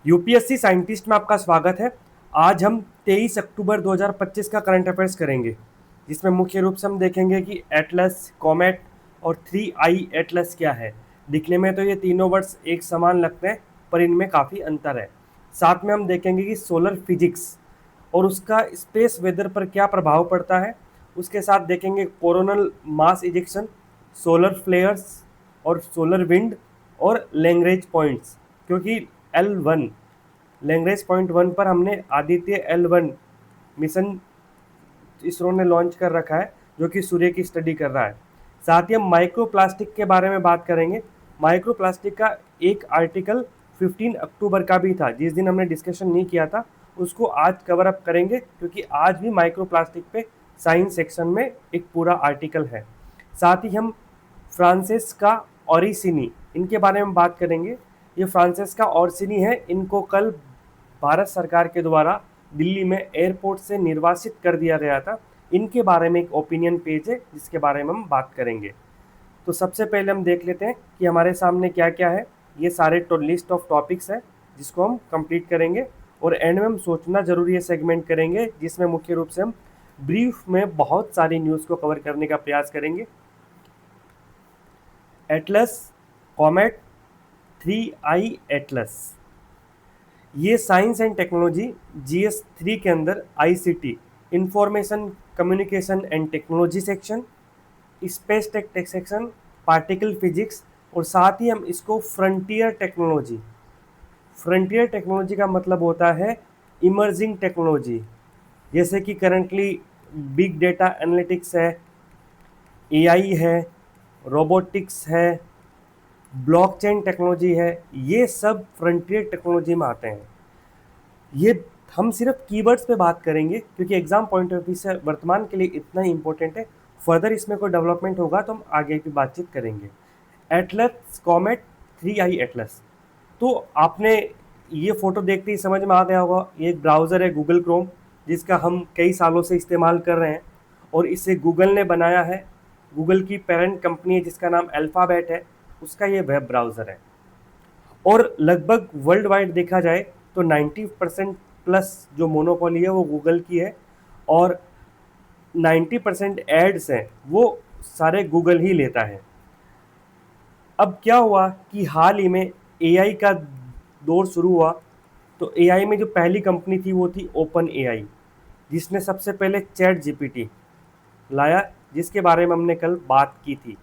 UPSC scientist में आपका स्वागत है। आज हम 23 अक्टूबर 2025 का करंट अफेयर्स करेंगे, जिसमें मुख्य रूप से हम देखेंगे कि एटलस, कॉमेट और 3I एटलस क्या है। दिखने में तो ये तीनों वर्ड्स एक समान लगते हैं, पर इनमें काफ़ी अंतर है। साथ में हम देखेंगे कि सोलर फिजिक्स और उसका स्पेस वेदर पर क्या प्रभाव पड़ता है। उसके साथ देखेंगे coronal mass ejection, solar flares और सोलर विंड और लैग्रेंज पॉइंट्स, क्योंकि L1 लैग्रेंज पॉइंट 1 पर हमने आदित्य L1 मिशन इसरो ने लॉन्च कर रखा है, जो कि सूर्य की स्टडी कर रहा है। साथ ही हम माइक्रो प्लास्टिक के बारे में बात करेंगे। माइक्रो प्लास्टिक का एक आर्टिकल 15 अक्टूबर का भी था, जिस दिन हमने डिस्कशन नहीं किया था, उसको आज कवर अप करेंगे, क्योंकि आज भी माइक्रो प्लास्टिक पे साइंस सेक्शन में एक पूरा आर्टिकल है। साथ ही हम फ्रांसिस्का ओरिसिनी इनके बारे में बात करेंगे। ये फ्रांसिस्का ओरिसिनी है, इनको कल भारत सरकार के द्वारा दिल्ली में एयरपोर्ट से निर्वासित कर दिया गया था। इनके बारे में एक ओपिनियन पेज है, जिसके बारे में हम बात करेंगे। तो सबसे पहले हम देख लेते हैं कि हमारे सामने क्या क्या है। ये सारे लिस्ट ऑफ टॉपिक्स है, जिसको हम कंप्लीट करेंगे और एंड में हम सोचना जरूरी है सेगमेंट करेंगे, जिसमें मुख्य रूप से हम ब्रीफ में बहुत सारी न्यूज़ को कवर करने का प्रयास करेंगे। एटलस, कॉमेट, 3I एटलस, ये साइंस एंड टेक्नोलॉजी GS3 के अंदर ICT information communication and technology section, space tech section, particle physics, और साथ ही हम इसको फ्रंटियर टेक्नोलॉजी का मतलब होता है इमर्जिंग टेक्नोलॉजी, जैसे कि करंटली बिग डेटा एनालिटिक्स है, AI है, रोबोटिक्स है, ब्लॉकचेन टेक्नोलॉजी है। ये सब फ्रंटियर टेक्नोलॉजी में आते हैं। ये हम सिर्फ कीवर्ड्स पे बात करेंगे, क्योंकि एग्जाम पॉइंट ऑफ व्यू से वर्तमान के लिए इतना ही इंपॉर्टेंट है। फर्दर इसमें कोई डेवलपमेंट होगा तो हम आगे की बातचीत करेंगे। Atlas, comet, 3I Atlas. तो आपने ये फ़ोटो देखते ही समझ में आ गया होगा, ये एक ब्राउज़र है गूगल क्रोम, जिसका हम कई सालों से इस्तेमाल कर रहे हैं, और इसे गूगल ने बनाया है। गूगल की पेरेंट कंपनी है, जिसका नाम अल्फ़ाबेट है, उसका ये वेब ब्राउज़र है। और लगभग वर्ल्ड वाइड देखा जाए तो 90% प्लस जो मोनोपोली है वो गूगल की है, और 90% एड्स हैं वो सारे गूगल ही लेता है। अब क्या हुआ कि हाल ही में AI का दौर शुरू हुआ, तो AI में जो पहली कंपनी थी वो थी ओपन AI, जिसने सबसे पहले चैट GPT लाया, जिसके बारे में हमने कल बात की थी।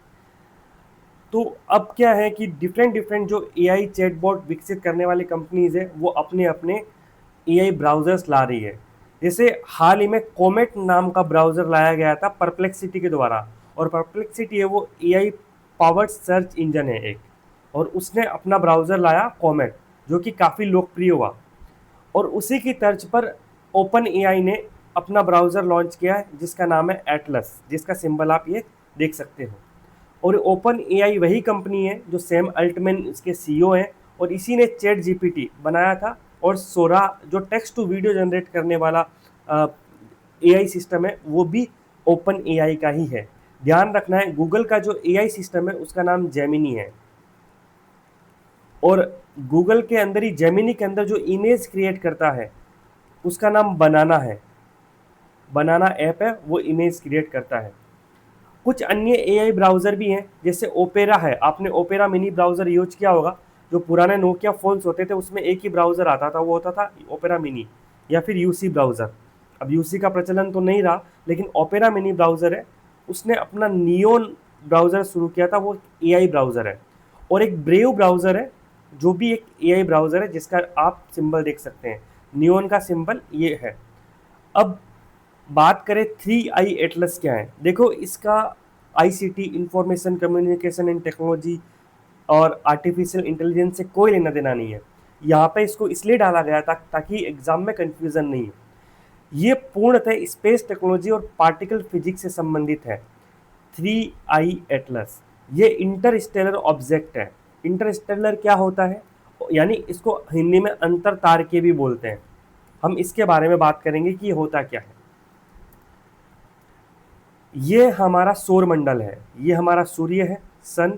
तो अब क्या है कि डिफरेंट जो AI चैटबॉट विकसित करने वाली कंपनीज है, वो अपने अपने AI ब्राउज़र्स ला रही है। जैसे हाल ही में कोमेट नाम का ब्राउज़र लाया गया था परप्लेक्सिटी के द्वारा, और परप्लेक्सिटी है वो AI पावर्ड सर्च इंजन है एक, और उसने अपना ब्राउज़र लाया कोमेट, जो कि काफ़ी लोकप्रिय हुआ। और उसी की तर्ज पर ओपन AI ने अपना ब्राउज़र लॉन्च किया है, जिसका नाम है एटलस, जिसका सिंबल आप ये देख सकते हो। और ओपन AI वही कंपनी है जो सैम अल्टमैन इसके CEO हैं, और इसी ने चैट GPT बनाया था। और सोरा जो टेक्स्ट टू वीडियो जनरेट करने वाला AI सिस्टम है, वो भी ओपन AI का ही है। ध्यान रखना है, गूगल का जो AI सिस्टम है उसका नाम जेमिनी है, और गूगल के अंदर ही जेमिनी के अंदर जो इमेज क्रिएट करता है उसका नाम बनाना है। बनाना ऐप है, वो इमेज क्रिएट करता है। कुछ अन्य AI ब्राउज़र भी हैं, जैसे ओपेरा है। आपने ओपेरा मिनी ब्राउज़र यूज किया होगा। जो पुराने नोकिया फ़ोन्स होते थे उसमें एक ही ब्राउज़र आता था, वो होता था ओपेरा मिनी या फिर UC ब्राउज़र। अब UC का प्रचलन तो नहीं रहा, लेकिन ओपेरा मिनी ब्राउज़र है। उसने अपना नियोन ब्राउज़र शुरू किया था, वो AI ब्राउज़र है। और एक ब्रेव ब्राउज़र है, जो भी एक AI ब्राउज़र है, जिसका आप सिंबल देख सकते हैं। नियोन का सिंबल ये है। अब बात करें 3I एटलस क्या है। देखो, इसका ICT information communication and technology और आर्टिफिशियल इंटेलिजेंस से कोई लेना देना नहीं है। यहाँ पे इसको इसलिए डाला गया था ताकि एग्जाम में कंफ्यूजन नहीं हो। ये पूर्णतः स्पेस टेक्नोलॉजी और पार्टिकल फिजिक्स से संबंधित है। 3I एटलस ये इंटरस्टेलर ऑब्जेक्ट है। इंटरस्टेलर क्या होता है, यानी इसको हिंदी में अंतर तारकीय भी बोलते हैं। हम इसके बारे में बात करेंगे कि ये होता क्या है। ये हमारा सौर मंडल है, ये हमारा सूर्य है, सन,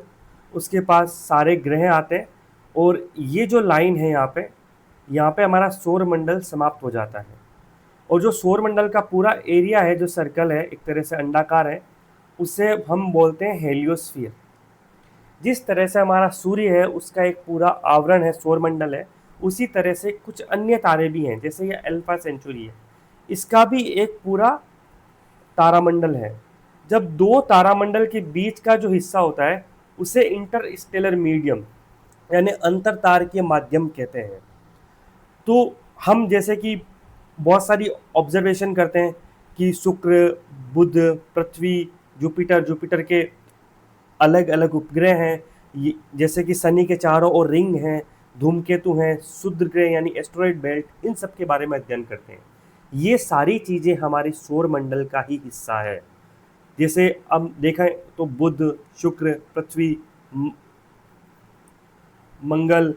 उसके पास सारे ग्रह आते हैं। और ये जो लाइन है यहाँ पे, यहाँ पे हमारा सौर मंडल समाप्त हो जाता है। और जो सौर मंडल का पूरा एरिया है, जो सर्कल है, एक तरह से अंडाकार है, उसे हम बोलते हैं हेलियोस्फीयर। जिस तरह से हमारा सूर्य है उसका एक पूरा आवरण है, सौरमंडल है, उसी तरह से कुछ अन्य तारे भी हैं, जैसे ये अल्फा सेंचुरी है, इसका भी एक पूरा तारामंडल है। जब दो तारामंडल के बीच का जो हिस्सा होता है उसे इंटरस्टेलर मीडियम यानी अंतर तारकीय माध्यम कहते हैं। तो हम जैसे कि बहुत सारी ऑब्जर्वेशन करते हैं कि शुक्र, बुध, पृथ्वी, जुपिटर के अलग अलग उपग्रह हैं, जैसे कि शनि के चारों ओर रिंग हैं, धूमकेतु हैं, क्षुद्र ग्रह यानी एस्ट्रॉयड बेल्ट, इन सब के बारे में अध्ययन करते हैं। ये सारी चीज़ें हमारे सौर मंडल का ही हिस्सा है। जैसे अब देखें तो बुध, शुक्र, पृथ्वी, मंगल,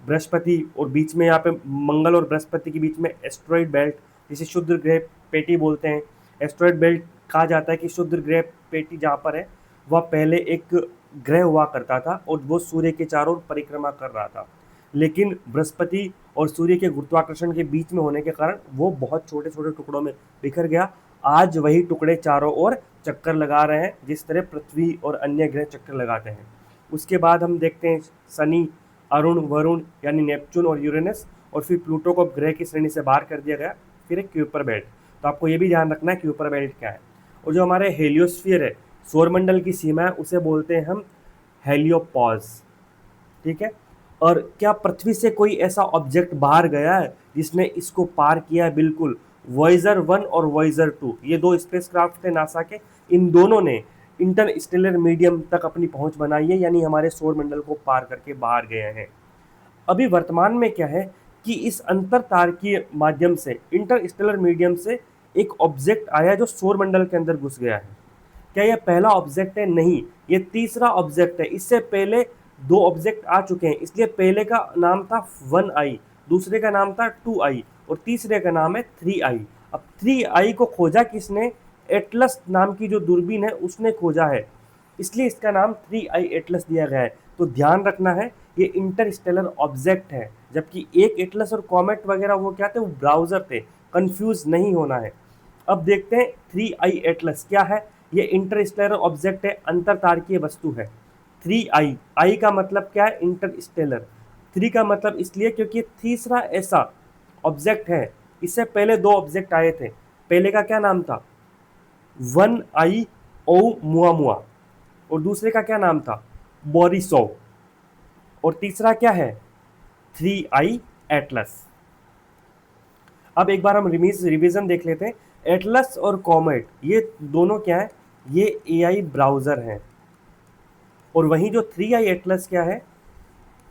बृहस्पति, और बीच में यहाँ पे मंगल और बृहस्पति के बीच में एस्ट्रॉयड बेल्ट, जिसे क्षुद्र ग्रह पेटी बोलते हैं। एस्ट्रॉयड बेल्ट कहा जाता है कि क्षुद्र ग्रह पेटी जहाँ पर है वह पहले एक ग्रह हुआ करता था और वो सूर्य के चारों ओर परिक्रमा कर रहा था, लेकिन बृहस्पति और सूर्य के गुरुत्वाकर्षण के बीच में होने के कारण वो बहुत छोटे छोटे टुकड़ों में बिखर गया। आज वही टुकड़े चारों ओर चक्कर लगा रहे हैं, जिस तरह पृथ्वी और अन्य ग्रह चक्कर लगाते हैं। उसके बाद हम देखते हैं शनि, अरुण, वरुण यानी नेपच्यून और यूरेनस, और फिर प्लूटो को ग्रह की श्रेणी से बाहर कर दिया गया। फिर एक क्यूपर बेल्ट। तो आपको ये भी ध्यान रखना है क्यूपर बेल्ट क्या है। और जो हमारे हेलियोस्फीयर है, सौरमंडल की सीमा है, उसे बोलते हैं हम हेलियोपॉज। ठीक है। और क्या पृथ्वी से कोई ऐसा ऑब्जेक्ट बाहर गया है जिसने इसको पार किया है? बिल्कुल, वॉयेजर 1 और वॉयेजर 2, ये दो स्पेसक्राफ्ट थे नासा के, इन दोनों ने इंटरस्टेलर मीडियम तक अपनी पहुंच बनाई है, यानी हमारे सौरमंडल को पार करके बाहर गए हैं। अभी वर्तमान में क्या है कि इस अंतर तारकीय माध्यम से, इंटरस्टेलर मीडियम से एक ऑब्जेक्ट आया जो सौरमंडल के अंदर घुस गया है। क्या यह पहला ऑब्जेक्ट है? नहीं, ये तीसरा ऑब्जेक्ट है। इससे पहले दो ऑब्जेक्ट आ चुके हैं, इसलिए पहले का नाम था 1I, दूसरे का नाम था 2I, और तीसरे का नाम है 3I। अब 3I को खोजा किसने? एटलस नाम की जो दूरबीन है उसने खोजा है, इसलिए इसका नाम 3I एटलस दिया गया है। तो ध्यान रखना है, ये इंटरस्टेलर ऑब्जेक्ट है, जबकि एक एटलस और कॉमेट वगैरह वो क्या थे? वो ब्राउजर थे। कंफ्यूज नहीं होना है। अब देखते हैं 3I एटलस क्या है। ये इंटरस्टेलर ऑब्जेक्ट है, अंतर तारकीय वस्तु है। 3I, आई का मतलब क्या है? इंटरस्टेलर। 3 का मतलब इसलिए क्योंकि तीसरा ऐसा ऑब्जेक्ट है। इससे पहले दो ऑब्जेक्ट आए थे, पहले का क्या नाम था? 1I ओमुआमुआ, और दूसरे का क्या नाम था? बोरिसोव, और तीसरा क्या है? 3I Atlas. अब एक बार हम रिवीजन देख लेते हैं। एटलस और कॉमेट ये दोनों क्या है? ये AI ब्राउज़र हैं। और वहीं जो 3I एटलस क्या है?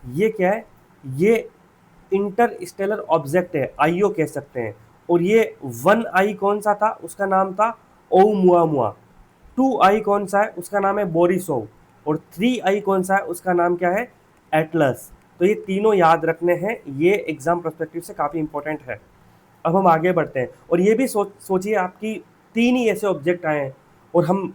ये क्या है? ये इंटरस्टेलर ऑब्जेक्ट है, IO कह सकते हैं। और ये 1I कौन सा था? उसका नाम था ओमुआमुआ। 2I कौन सा है? उसका नाम है बोरिसोव। और 3I कौन सा है? उसका नाम क्या है? एटलस। तो ये तीनों याद रखने हैं, ये एग्जाम पर्सपेक्टिव से काफ़ी इंपॉर्टेंट है। अब हम आगे बढ़ते हैं, और ये भी सोचिए आपकी 3 ही ऐसे ऑब्जेक्ट आए हैं। और हम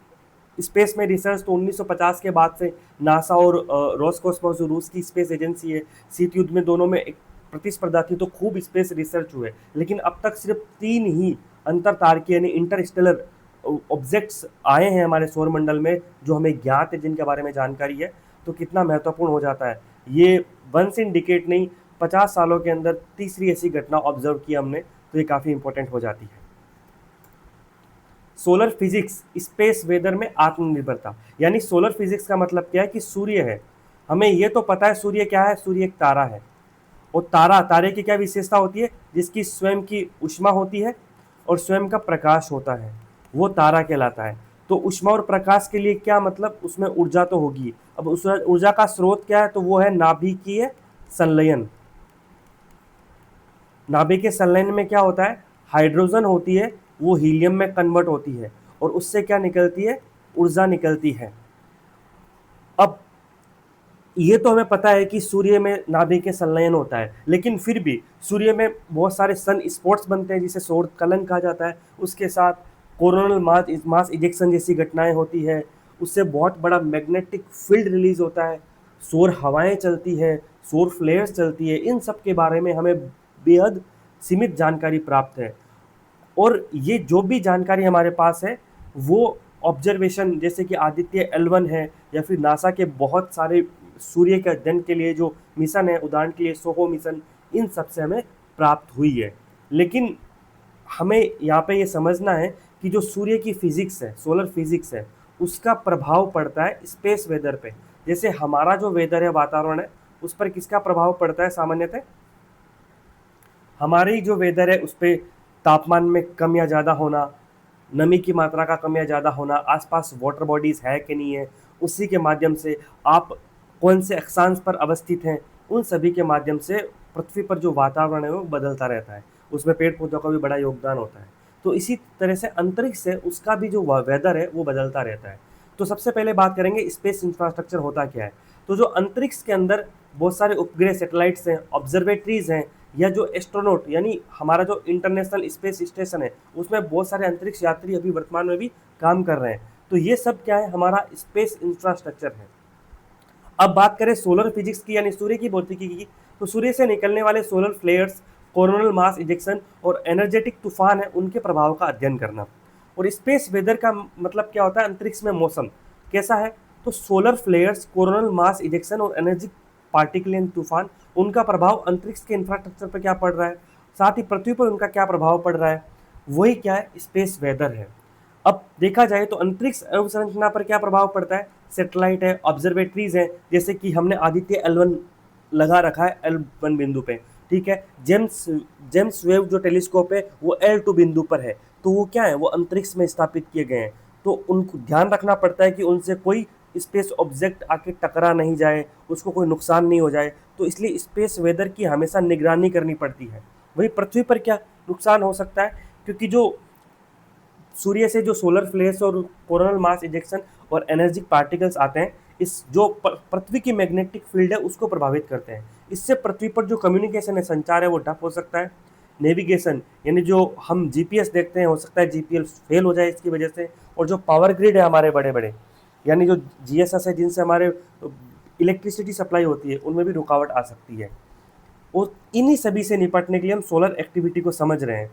स्पेस में रिसर्च तो 1950 के बाद से नासा और रोसकॉस्मोस जो रूस की स्पेस एजेंसी है, शीत युद्ध में दोनों में एक प्रतिस्पर्धा थी, तो खूब स्पेस रिसर्च हुए, लेकिन अब तक सिर्फ 3 ही अंतर तारकीय यानी इंटरस्टेलर ऑब्जेक्ट्स आए हैं हमारे सौरमंडल में जो हमें ज्ञात है, जिनके बारे में जानकारी है। तो कितना महत्वपूर्ण हो जाता है ये। वंस इन डिकेड नहीं, 50 सालों के अंदर तीसरी ऐसी घटना ऑब्जर्व की हमने, तो ये काफ़ी इंपॉर्टेंट हो जाती है। सोलर फिजिक्स, स्पेस वेदर में आत्मनिर्भरता। यानी सोलर फिजिक्स का मतलब क्या है कि सूर्य है, हमें ये तो पता है सूर्य क्या है, सूर्य एक तारा है। और तारे की क्या विशेषता होती है? जिसकी स्वयं की ऊष्मा होती है और स्वयं का प्रकाश होता है, वो तारा कहलाता है। तो ऊष्मा और प्रकाश के लिए क्या मतलब? उसमें ऊर्जा तो होगी। अब उस ऊर्जा का स्रोत क्या है? तो वो है नाभिकीय संलयन। नाभिकीय संलयन में क्या होता है? हाइड्रोजन होती है, वो हीलियम में कन्वर्ट होती है, और उससे क्या निकलती है? ऊर्जा निकलती है। अब ये तो हमें पता है कि सूर्य में नाभिकीय संलयन होता है, लेकिन फिर भी सूर्य में बहुत सारे सन स्पॉट्स बनते हैं जिसे सौर कलन कहा जाता है। उसके साथ कोरोनल मास इजेक्शन जैसी घटनाएं होती है, उससे बहुत बड़ा मैग्नेटिक फील्ड रिलीज होता है, सौर हवाएं चलती है, सौर फ्लेयर्स चलती है, इन सब के बारे में हमें बेहद सीमित जानकारी प्राप्त है। और ये जो भी जानकारी हमारे पास है वो ऑब्जर्वेशन, जैसे कि आदित्य L1 है या फिर नासा के बहुत सारे सूर्य के अध्ययन के लिए जो मिशन है, उदाहरण के लिए सोहो मिशन, इन सब से हमें प्राप्त हुई है। लेकिन हमें यहाँ पे ये समझना है कि जो सूर्य की फिजिक्स है, सोलर फिजिक्स है, उसका प्रभाव पड़ता है स्पेस वेदर पे। जैसे हमारा जो वेदर है, वातावरण है, उस पर किसका प्रभाव पड़ता है सामान्यतः? हमारी जो वेदर है उस पर तापमान में कम या ज़्यादा होना, नमी की मात्रा का कम या ज़्यादा होना, आसपास वाटर बॉडीज़ है कि नहीं है, उसी के माध्यम से आप कौन से अक्षांश पर अवस्थित हैं, उन सभी के माध्यम से पृथ्वी पर जो वातावरण है वो बदलता रहता है। उसमें पेड़ पौधों का भी बड़ा योगदान होता है। तो इसी तरह से अंतरिक्ष है, उसका भी जो वेदर है वो बदलता रहता है। तो सबसे पहले बात करेंगे स्पेस इंफ्रास्ट्रक्चर होता क्या है। तो जो अंतरिक्ष के अंदर बहुत सारे उपग्रह, सैटेलाइट्स हैं, ऑब्जर्वेटरीज हैं, या जो एस्ट्रोनॉट यानी हमारा जो इंटरनेशनल स्पेस स्टेशन है, उसमें बहुत सारे अंतरिक्ष यात्री अभी वर्तमान में भी काम कर रहे हैं। तो ये सब क्या है? हमारा स्पेस इंफ्रास्ट्रक्चर है। अब बात करें सोलर फिजिक्स की यानी सूर्य की भौतिकी की, तो सूर्य से निकलने वाले solar flares, coronal mass ejection और एनर्जेटिक तूफान है, उनके प्रभाव का अध्ययन करना। और स्पेस वेदर का मतलब क्या होता है? अंतरिक्ष में मौसम कैसा है? तो solar flares, coronal mass ejection और एनर्जी पार्टिकल तूफान, उनका प्रभाव अंतरिक्ष के इंफ्रास्ट्रक्चर पर क्या पड़ रहा है, साथ ही पृथ्वी पर उनका क्या प्रभाव पड़ रहा है, वही क्या है? स्पेस वेदर है। अब देखा जाए तो अंतरिक्ष अवसंरचना पर क्या प्रभाव पड़ता है? सैटेलाइट है, ऑब्जर्वेटरीज हैं, जैसे कि हमने आदित्य L1 लगा रखा है L1 बिंदु पे, ठीक है। जेम्स वेब जो टेलीस्कोप है वो L2 बिंदु पर है। तो वो क्या है? वो अंतरिक्ष में स्थापित किए गए हैं। तो उनको ध्यान रखना पड़ता है कि उनसे कोई स्पेस ऑब्जेक्ट आके टकरा नहीं जाए, उसको कोई नुकसान नहीं हो जाए। तो इसलिए स्पेस वेदर की हमेशा निगरानी करनी पड़ती है। वही पृथ्वी पर क्या नुकसान हो सकता है? क्योंकि जो सूर्य से जो सोलर फ्लेयर्स और कोरोनल मास इजेक्शन और एनर्जी पार्टिकल्स आते हैं, इस जो पृथ्वी की मैग्नेटिक फील्ड है उसको प्रभावित करते हैं। इससे पृथ्वी पर जो कम्युनिकेशन है, संचार है, वो ठप हो सकता है। नेविगेशन यानी जो हम जीपीएस देखते हैं, हो सकता है जीपीएस फेल हो जाए इसकी वजह से। और जो पावर ग्रिड है हमारे बड़े बड़े, यानी जो जीएसएस है, जिनसे हमारे इलेक्ट्रिसिटी सप्लाई होती है, उनमें भी रुकावट आ सकती है। और इन्हीं सभी से निपटने के लिए हम सोलर एक्टिविटी को समझ रहे हैं,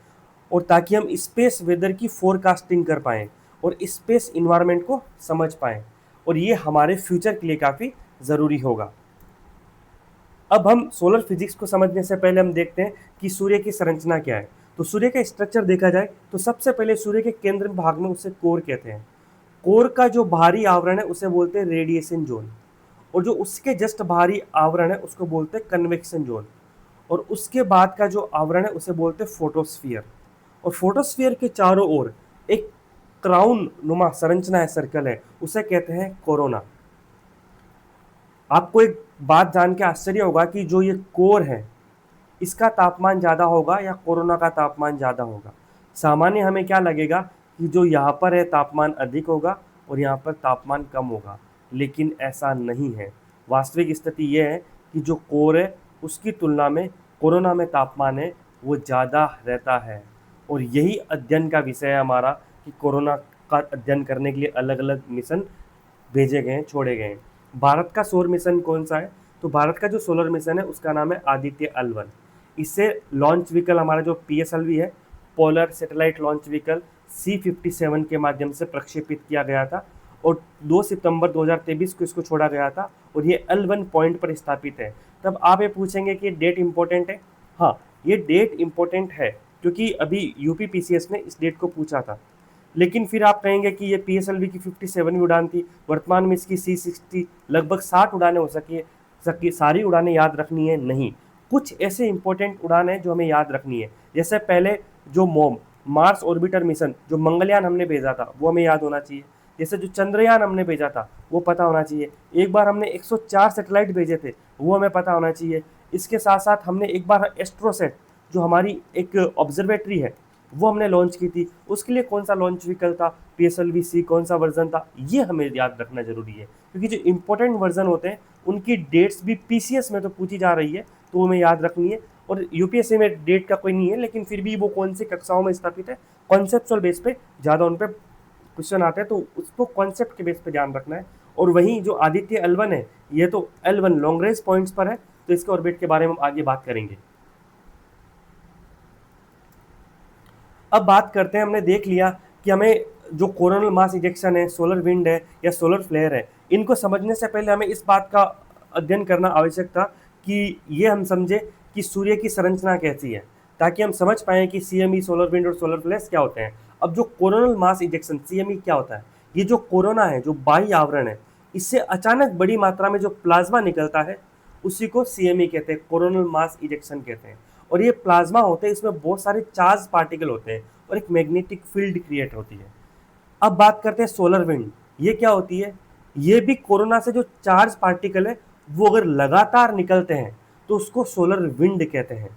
और ताकि हम स्पेस वेदर की फोरकास्टिंग कर पाएँ और स्पेस इन्वायरमेंट को समझ पाएँ, और ये हमारे फ्यूचर के लिए काफ़ी ज़रूरी होगा। अब हम सोलर फिजिक्स को समझने से पहले हम देखते हैं कि सूर्य की संरचना क्या है। तो सूर्य का स्ट्रक्चर देखा जाए तो सबसे पहले सूर्य के केंद्र भाग में उसे कोर कहते हैं। कोर का जो बाहरी आवरण है उसे बोलते हैं रेडिएशन जोन, और जो उसके जस्ट बाहरी आवरण है उसको बोलते हैं कन्वेक्शन जोन, और उसके बाद का जो आवरण है उसे बोलते हैं फोटोस्फीयर। और फोटोस्फीयर के चारों ओर एक क्राउन नुमा संरचना है, सर्कल है, उसे कहते हैं कोरोना। आपको एक बात जान के आश्चर्य होगा कि जो ये कोर है, इसका तापमान ज़्यादा होगा या कोरोना का तापमान ज़्यादा होगा? सामान्य हमें क्या लगेगा कि जो यहाँ पर है तापमान अधिक होगा और यहाँ पर तापमान कम होगा, लेकिन ऐसा नहीं है। वास्तविक स्थिति ये है कि जो कोर है उसकी तुलना में कोरोना में तापमान है वो ज़्यादा रहता है। और यही अध्ययन का विषय है हमारा कि कोरोना का अध्ययन करने के लिए अलग अलग मिशन भेजे गए हैं, छोड़े गए हैं। भारत का सौर मिशन कौन सा है? तो भारत का जो सोलर मिशन है उसका नाम है आदित्य L1। इससे लॉन्च व्हीकल हमारा जो PSLV है, polar satellite launch vehicle, C57 के माध्यम से प्रक्षेपित किया गया था, और 2 सितंबर 2023 को इसको छोड़ा गया था, और ये L1 पॉइंट पर स्थापित है। तब आप ये पूछेंगे कि डेट इंपॉर्टेंट है। हाँ, ये डेट इंपॉर्टेंट है क्योंकि अभी UPPCS ने इस डेट को पूछा था। लेकिन फिर आप कहेंगे कि ये PSLV की 57वीं उड़ान थी, वर्तमान में इसकी C60 लगभग 60 उड़ानें हो सकी सारी उड़ानें याद रखनी है नहीं। कुछ ऐसे इंपॉर्टेंट उड़ान है जो हमें याद रखनी है। जैसे पहले जो मोम मार्स ऑर्बिटर मिशन, जो मंगलयान हमने भेजा था, वो हमें याद होना चाहिए। जैसे जो चंद्रयान हमने भेजा था वो पता होना चाहिए। एक बार हमने 104 सैटेलाइट भेजे थे, वो हमें पता होना चाहिए। इसके साथ साथ हमने एक बार एस्ट्रोसेट, जो हमारी एक ऑब्जर्वेटरी है, वो हमने लॉन्च की थी। उसके लिए कौन सा लॉन्च व्हीकल था, PSLV-C कौन सा वर्जन था, ये हमें याद रखना जरूरी है। क्योंकि जो इंपॉर्टेंट वर्जन होते हैं उनकी डेट्स भी PCS में तो पूछी जा रही है, तो हमें याद रखनी है। और UPSC में डेट का कोई नहीं है, लेकिन फिर भी वो कौन सी कक्षाओं में स्थापित है, कॉन्सेप्चुअल बेस पे ज़्यादा उन पर क्वेश्चन आते हैं, तो उसको कॉन्सेप्ट के बेस पे ध्यान रखना है। और वहीं जो आदित्य L1 है, ये तो L1 लॉन्ग रेंज पॉइंट्स पर है, तो इसके ऑर्बिट के बारे में हम आगे बात करेंगे। अब बात करते हैं, हमने देख लिया कि हमें जो कोरोनल मास इजेक्शन है, सोलर विंड है या सोलर फ्लेयर है, इनको समझने से पहले हमें इस बात का अध्ययन करना आवश्यक था कि ये हम समझे कि सूर्य की संरचना कैसी है, ताकि हम समझ पाएँ कि CME, सोलर विंड और सोलर फ्लेयर्स क्या होते हैं। अब जो कोरोनल मास इजेक्शन CME क्या होता है, ये जो कोरोना है, जो बाह्य आवरण है, इससे अचानक बड़ी मात्रा में जो प्लाज्मा निकलता है उसी को CME कहते हैं, कोरोनल मास इजेक्शन कहते हैं। और ये प्लाज्मा होते हैं, इसमें बहुत सारे चार्ज पार्टिकल होते हैं और एक मैग्नेटिक फील्ड क्रिएट होती है। अब बात करते हैं सोलर विंड, ये क्या होती है? ये भी कोरोना से जो चार्ज पार्टिकल है वो अगर लगातार निकलते हैं तो उसको सोलर विंड कहते हैं।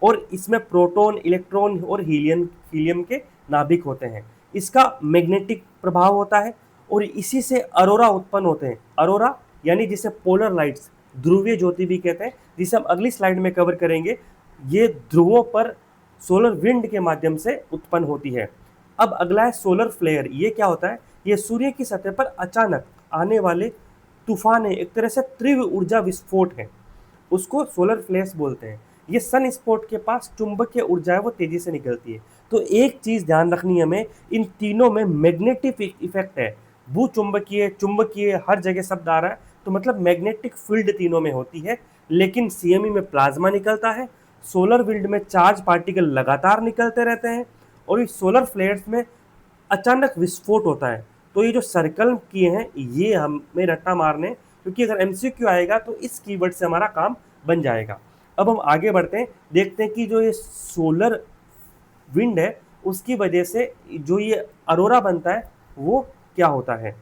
और इसमें प्रोटॉन, इलेक्ट्रॉन और हीलियम के नाभिक होते हैं। इसका मैग्नेटिक प्रभाव होता है और इसी से अरोरा उत्पन्न होते हैं। अरोरा यानी जिसे पोलर लाइट्स, ध्रुवीय ज्योति भी कहते हैं, जिसे हम अगली स्लाइड में कवर करेंगे। ये ध्रुवों पर सोलर विंड के माध्यम से उत्पन्न होती है। अब अगला है सोलर फ्लेयर। ये क्या होता है? ये सूर्य की सतह पर अचानक आने वाले तूफान है, एक तरह से तीव्र ऊर्जा विस्फोट है, उसको सोलर फ्लेयर्स बोलते हैं। ये सन स्पॉट के पास चुंबकीय ऊर्जा है, वो तेजी से निकलती है। तो एक चीज ध्यान रखनी है हमें, इन तीनों में मैग्नेटिक इफेक्ट है। भू चुंबकीय, चुंबकीय, हर जगह शब्द आ रहा है, तो मतलब मैग्नेटिक फील्ड तीनों में होती है। लेकिन CME में प्लाज्मा निकलता है, सोलर विंड में चार्ज पार्टिकल लगातार निकलते रहते हैं, और इस सोलर फ्लेयर्स में अचानक विस्फोट होता है। तो ये जो सर्कल किए हैं ये हमें रट्टा मारने, क्योंकि अगर MCQ आएगा तो इस कीवर्ड से हमारा काम बन जाएगा। अब हम आगे बढ़ते हैं, देखते हैं कि जो ये सोलर विंड है उसकी वजह से जो ये अरोरा बनता है वो क्या होता है।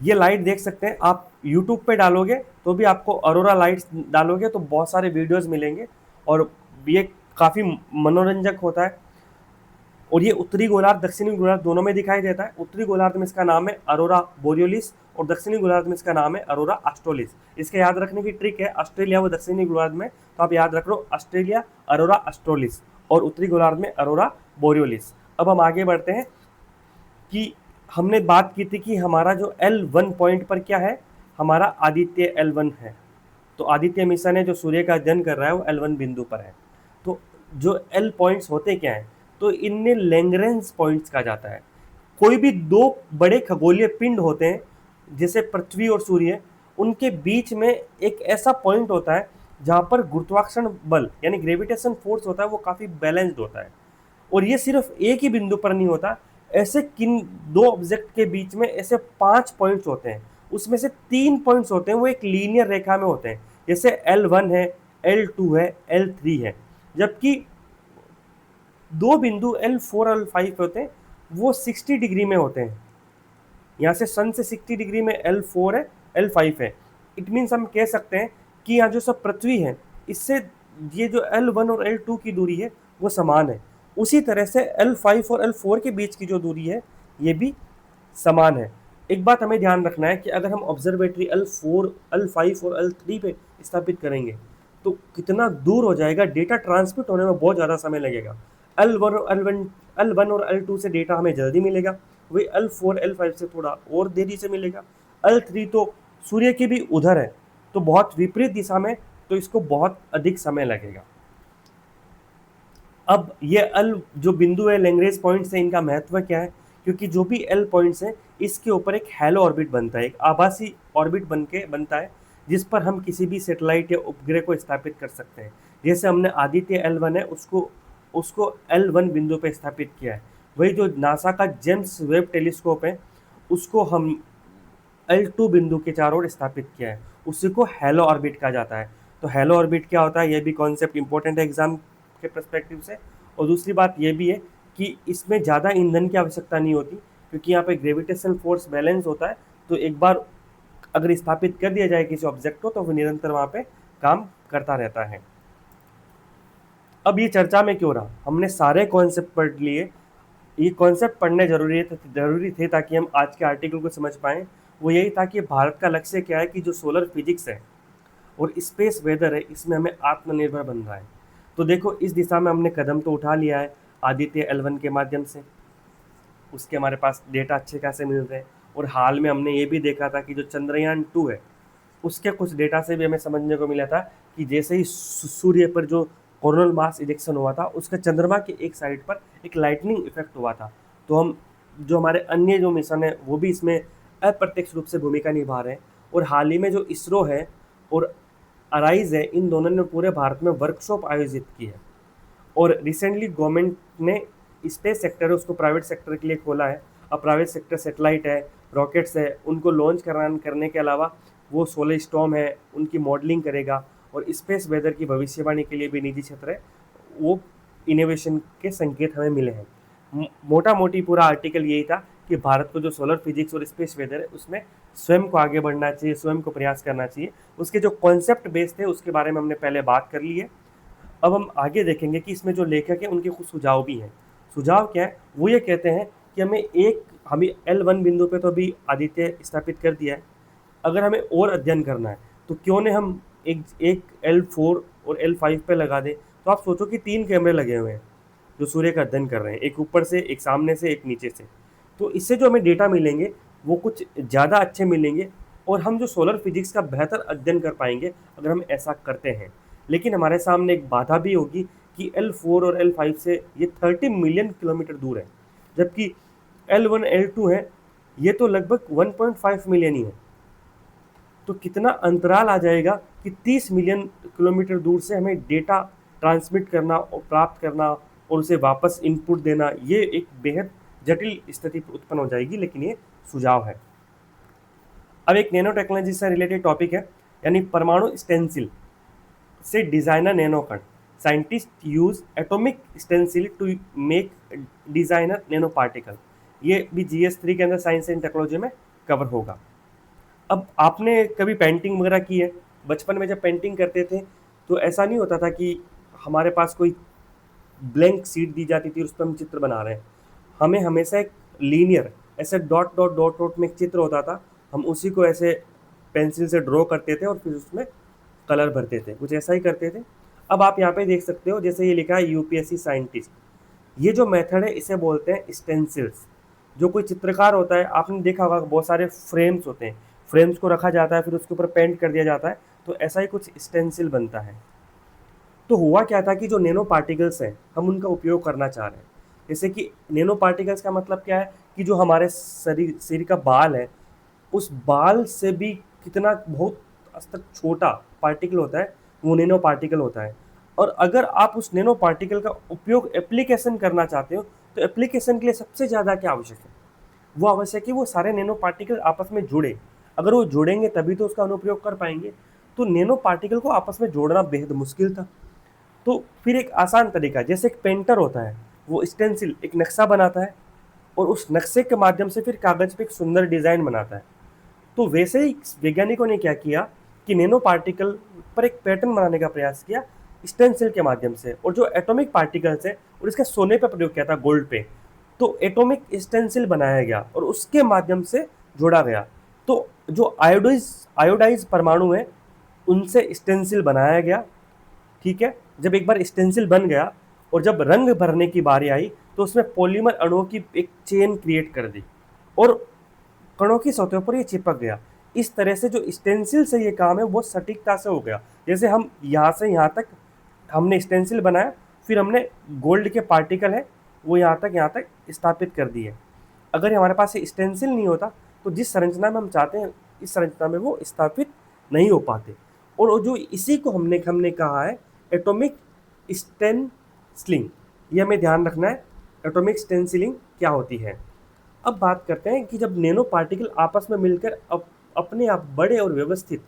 ये लाइट देख सकते हैं आप, YouTube पे डालोगे तो भी आपको अरोरा लाइट्स डालोगे तो बहुत सारे वीडियोस मिलेंगे, और ये काफ़ी मनोरंजक होता है। और ये उत्तरी गोलार्ध, दक्षिणी गोलार्ध दोनों में दिखाई देता है। उत्तरी गोलार्ध में इसका नाम है अरोरा बोरियोलिस और दक्षिणी गोलार्ध में इसका नाम है अरोरा ऑस्ट्रेलिस। इसके याद रखने की ट्रिक है, ऑस्ट्रेलिया व दक्षिणी गोलार्ध में, तो आप याद रख लो ऑस्ट्रेलिया अरोरा ऑस्ट्रेलिस और उत्तरी गोलार्ध में अरोरा बोरियोलिस। अब हम आगे बढ़ते हैं कि हमने बात की थी कि हमारा जो L1 पॉइंट पर क्या है, हमारा आदित्य L1 है। तो आदित्य मिशन है जो सूर्य का अध्ययन कर रहा है वो L1 बिंदु पर है। तो जो L पॉइंट्स होते क्या हैं, तो इनमें लैग्रेंज पॉइंट्स कहा जाता है। कोई भी दो बड़े खगोलीय पिंड होते हैं जैसे पृथ्वी और सूर्य, उनके बीच में एक ऐसा पॉइंट होता है जहाँ पर गुरुत्वाकर्षण बल यानी ग्रेविटेशन फोर्स होता है, वो काफ़ी बैलेंस्ड होता है। और ये सिर्फ एक ही बिंदु पर नहीं होता, ऐसे किन दो ऑब्जेक्ट के बीच में ऐसे 5 पॉइंट्स होते हैं, उसमें से 3 पॉइंट्स होते हैं वो एक लीनियर रेखा में होते हैं, जैसे L1 है, L2 है, L3 है। जबकि दो बिंदु L4 और L5 होते हैं वो 60 डिग्री में होते हैं। यहाँ से सन से 60 डिग्री में L4 है, L5 है। इट मीन्स हम कह सकते हैं कि यहाँ जो सब पृथ्वी है इससे ये जो L1 और L2 की दूरी है वो समान है। उसी तरह से L5 और L4 के बीच की जो दूरी है ये भी समान है। एक बात हमें ध्यान रखना है कि अगर हम ऑब्जर्वेटरी L4, L5 और L3 पे स्थापित करेंगे तो कितना दूर हो जाएगा, डेटा ट्रांसमिट होने में बहुत ज़्यादा समय लगेगा। L1 और L2 से डेटा हमें जल्दी मिलेगा, वही L4, L5 से थोड़ा और देरी से मिलेगा। L3 तो सूर्य की भी उधर है, तो बहुत विपरीत दिशा में, तो इसको बहुत अधिक समय लगेगा। अब ये L जो बिंदु है, लैग्रेंज पॉइंट्स है, इनका महत्व क्या है? क्योंकि जो भी L पॉइंट्स हैं इसके ऊपर एक हैलो ऑर्बिट बनता है, एक आभासी ऑर्बिट बनता है, जिस पर हम किसी भी सैटेलाइट या उपग्रह को स्थापित कर सकते हैं। जैसे हमने आदित्य L1 है उसको L1 बिंदु पर स्थापित किया है। वही जो नासा का जेम्स वेब टेलीस्कोप है उसको हम L2 बिंदु के चारों ओर स्थापित किया है, उसी को हैलो ऑर्बिट कहा जाता है। तो हैलो ऑर्बिट क्या होता है, ये भी कॉन्सेप्ट इंपॉर्टेंट है एग्जाम के पर्सपेक्टिव से। और दूसरी बात ये भी है कि इसमें ज़्यादा ईंधन की आवश्यकता नहीं होती, क्योंकि यहाँ पे ग्रेविटेशनल फोर्स बैलेंस होता है। तो एक बार अगर स्थापित कर दिया जाए किसी ऑब्जेक्ट को तो वो निरंतर वहाँ पे काम करता रहता है। अब ये चर्चा में क्यों रहा, हमने सारे कॉन्सेप्ट पढ़ लिए। ये कॉन्सेप्ट पढ़ने जरूरी थे ताकि हम आज के आर्टिकल को समझ पाएँ। वो यही था कि भारत का लक्ष्य क्या है कि जो सोलर फिजिक्स है और स्पेस वेदर है इसमें हमें आत्मनिर्भर बनना है। तो देखो इस दिशा में हमने कदम तो उठा लिया है आदित्य L1 के माध्यम से, उसके हमारे पास डेटा अच्छे खासे मिल रहे हैं। और हाल में हमने ये भी देखा था कि जो चंद्रयान 2 है उसके कुछ डेटा से भी हमें समझने को मिला था कि जैसे ही सूर्य पर जो कोरोनल मास इजेक्शन हुआ था, उसका चंद्रमा के एक साइड पर एक लाइटनिंग इफेक्ट हुआ था। तो हम जो हमारे अन्य जो मिशन है वो भी इसमें अप्रत्यक्ष रूप से भूमिका निभा रहे हैं। और हाल ही में जो इसरो है और अराइज है, इन दोनों ने पूरे भारत में वर्कशॉप आयोजित की है। और रिसेंटली गवर्नमेंट ने स्पेस सेक्टर है उसको प्राइवेट सेक्टर के लिए खोला है। अब प्राइवेट सेक्टर सेटेलाइट है, रॉकेट्स है, उनको लॉन्च करने के अलावा वो सोलर स्टॉर्म है उनकी मॉडलिंग करेगा। और स्पेस वेदर की भविष्यवाणी के लिए भी निजी क्षेत्र है, वो इनोवेशन के संकेत हमें मिले हैं। मोटा मोटी पूरा आर्टिकल यही था कि भारत को जो सोलर फिजिक्स और स्पेस वेदर है उसमें स्वयं को आगे बढ़ना चाहिए, स्वयं को प्रयास करना चाहिए। उसके जो कॉन्सेप्ट बेस थे उसके बारे में हमने पहले बात कर ली है। अब हम आगे देखेंगे कि इसमें जो लेखक है उनके कुछ सुझाव भी हैं। सुझाव क्या है? वो ये कहते हैं कि हमें L1 बिंदु पे तो अभी आदित्य स्थापित कर दिया है। अगर हमें और अध्ययन करना है तो क्यों ने हम एक L4 और L5 पे लगा दें। तो आप सोचो कि 3 कैमरे लगे हुए हैं जो सूर्य का अध्ययन कर रहे हैं, एक ऊपर से, एक सामने से, एक नीचे से। तो इससे जो हमें डेटा मिलेंगे वो कुछ ज़्यादा अच्छे मिलेंगे और हम जो सोलर फिजिक्स का बेहतर अध्ययन कर पाएंगे अगर हम ऐसा करते हैं। लेकिन हमारे सामने एक बाधा भी होगी कि L4 और L5 से ये 30 मिलियन किलोमीटर दूर है, जबकि L1 L2 है ये तो लगभग 1.5 मिलियन ही है। तो कितना अंतराल आ जाएगा कि 30 मिलियन किलोमीटर दूर से हमें डेटा ट्रांसमिट करना और प्राप्त करना और उसे वापस इनपुट देना, ये एक बेहद जटिल स्थिति उत्पन्न हो जाएगी। लेकिन ये सुझाव है। अब एक नैनो टेक्नोलॉजी से रिलेटेड टॉपिक है, यानी परमाणु स्टेंसिल से डिजाइनर नैनो कण। Scientist use atomic stencil to make designer nano particle. ये भी GS3 के अंदर साइंस एंड टेक्नोलॉजी में कवर होगा। अब आपने कभी पेंटिंग वगैरह की है? बचपन में जब पेंटिंग करते थे तो ऐसा नहीं होता था कि हमारे पास कोई ब्लैंक शीट दी जाती थी उस पर हम चित्र बना रहे हैं। हमें हमेशा एक लीनियर ऐसे डॉट डॉट डॉट डॉट में एक चित्र होता था, हम उसी को ऐसे पेंसिल से ड्रॉ करते थे और फिर उसमें कलर भरते थे, कुछ ऐसा ही करते थे। अब आप यहाँ पे देख सकते हो, जैसे ये लिखा है UPSC साइंटिस्ट। ये जो मेथड है इसे बोलते हैं स्टेंसिल्स। जो कोई चित्रकार होता है, आपने देखा होगा बहुत सारे फ्रेम्स होते हैं, फ्रेम्स को रखा जाता है फिर उसके ऊपर पेंट कर दिया जाता है, तो ऐसा ही कुछ स्टेंसिल बनता है। तो हुआ क्या था कि जो नैनो पार्टिकल्स हैं हम उनका उपयोग करना चाह रहे हैं। जैसे कि नैनो पार्टिकल्स का मतलब क्या है कि जो हमारे शरीर का बाल है उस बाल से भी कितना बहुत हद तक छोटा पार्टिकल होता है, वो नैनो पार्टिकल होता है। और अगर आप उस नैनो पार्टिकल का उपयोग एप्लीकेशन करना चाहते हो तो एप्लीकेशन के लिए सबसे ज़्यादा क्या आवश्यक है? वो आवश्यक है वो सारे नैनो पार्टिकल आपस में जुड़े। अगर वो जुड़ेंगे तभी तो उसका अनुप्रयोग कर पाएंगे। तो नैनो पार्टिकल को आपस में जोड़ना बेहद मुश्किल था। तो फिर एक आसान तरीका, जैसे एक पेंटर होता है वो स्टेंसिल एक नक्शा बनाता है और उस नक्शे के माध्यम से फिर कागज पे एक सुंदर डिज़ाइन बनाता है। तो वैसे ही वैज्ञानिकों ने क्या किया कि नैनो पार्टिकल पर एक पैटर्न बनाने का प्रयास किया स्टेंसिल के माध्यम से। और जो एटॉमिक पार्टिकल्स है और इसका सोने पर प्रयोग किया था, गोल्ड पे। तो एटॉमिक स्टेंसिल बनाया गया और उसके माध्यम से जोड़ा गया। तो जो आयोडाइज परमाणु है उनसे स्टेंसिल बनाया गया। ठीक है, जब एक बार स्टेंसिल बन गया और जब रंग भरने की बारी आई तो उसमें पॉलीमर अणुओं की एक चेन क्रिएट कर दी और कणों की सतह पर ये चिपक गया। इस तरह से जो स्टेंसिल से ये काम है वो सटीकता से हो गया। जैसे हम यहाँ से यहाँ तक हमने स्टेंसिल बनाया, फिर हमने गोल्ड के पार्टिकल है वो यहाँ तक स्थापित कर दिए। अगर हमारे पास ये स्टेंसिल नहीं होता तो जिस संरचना में हम चाहते हैं इस संरचना में वो स्थापित नहीं हो पाते। और जो इसी को हमने कहा है एटॉमिक स्टेंसिलिंग। ये हमें ध्यान रखना है, एटॉमिक स्टेंसिलिंग क्या होती है। अब बात करते हैं कि जब नैनो पार्टिकल आपस में मिलकर अपने आप बड़े और व्यवस्थित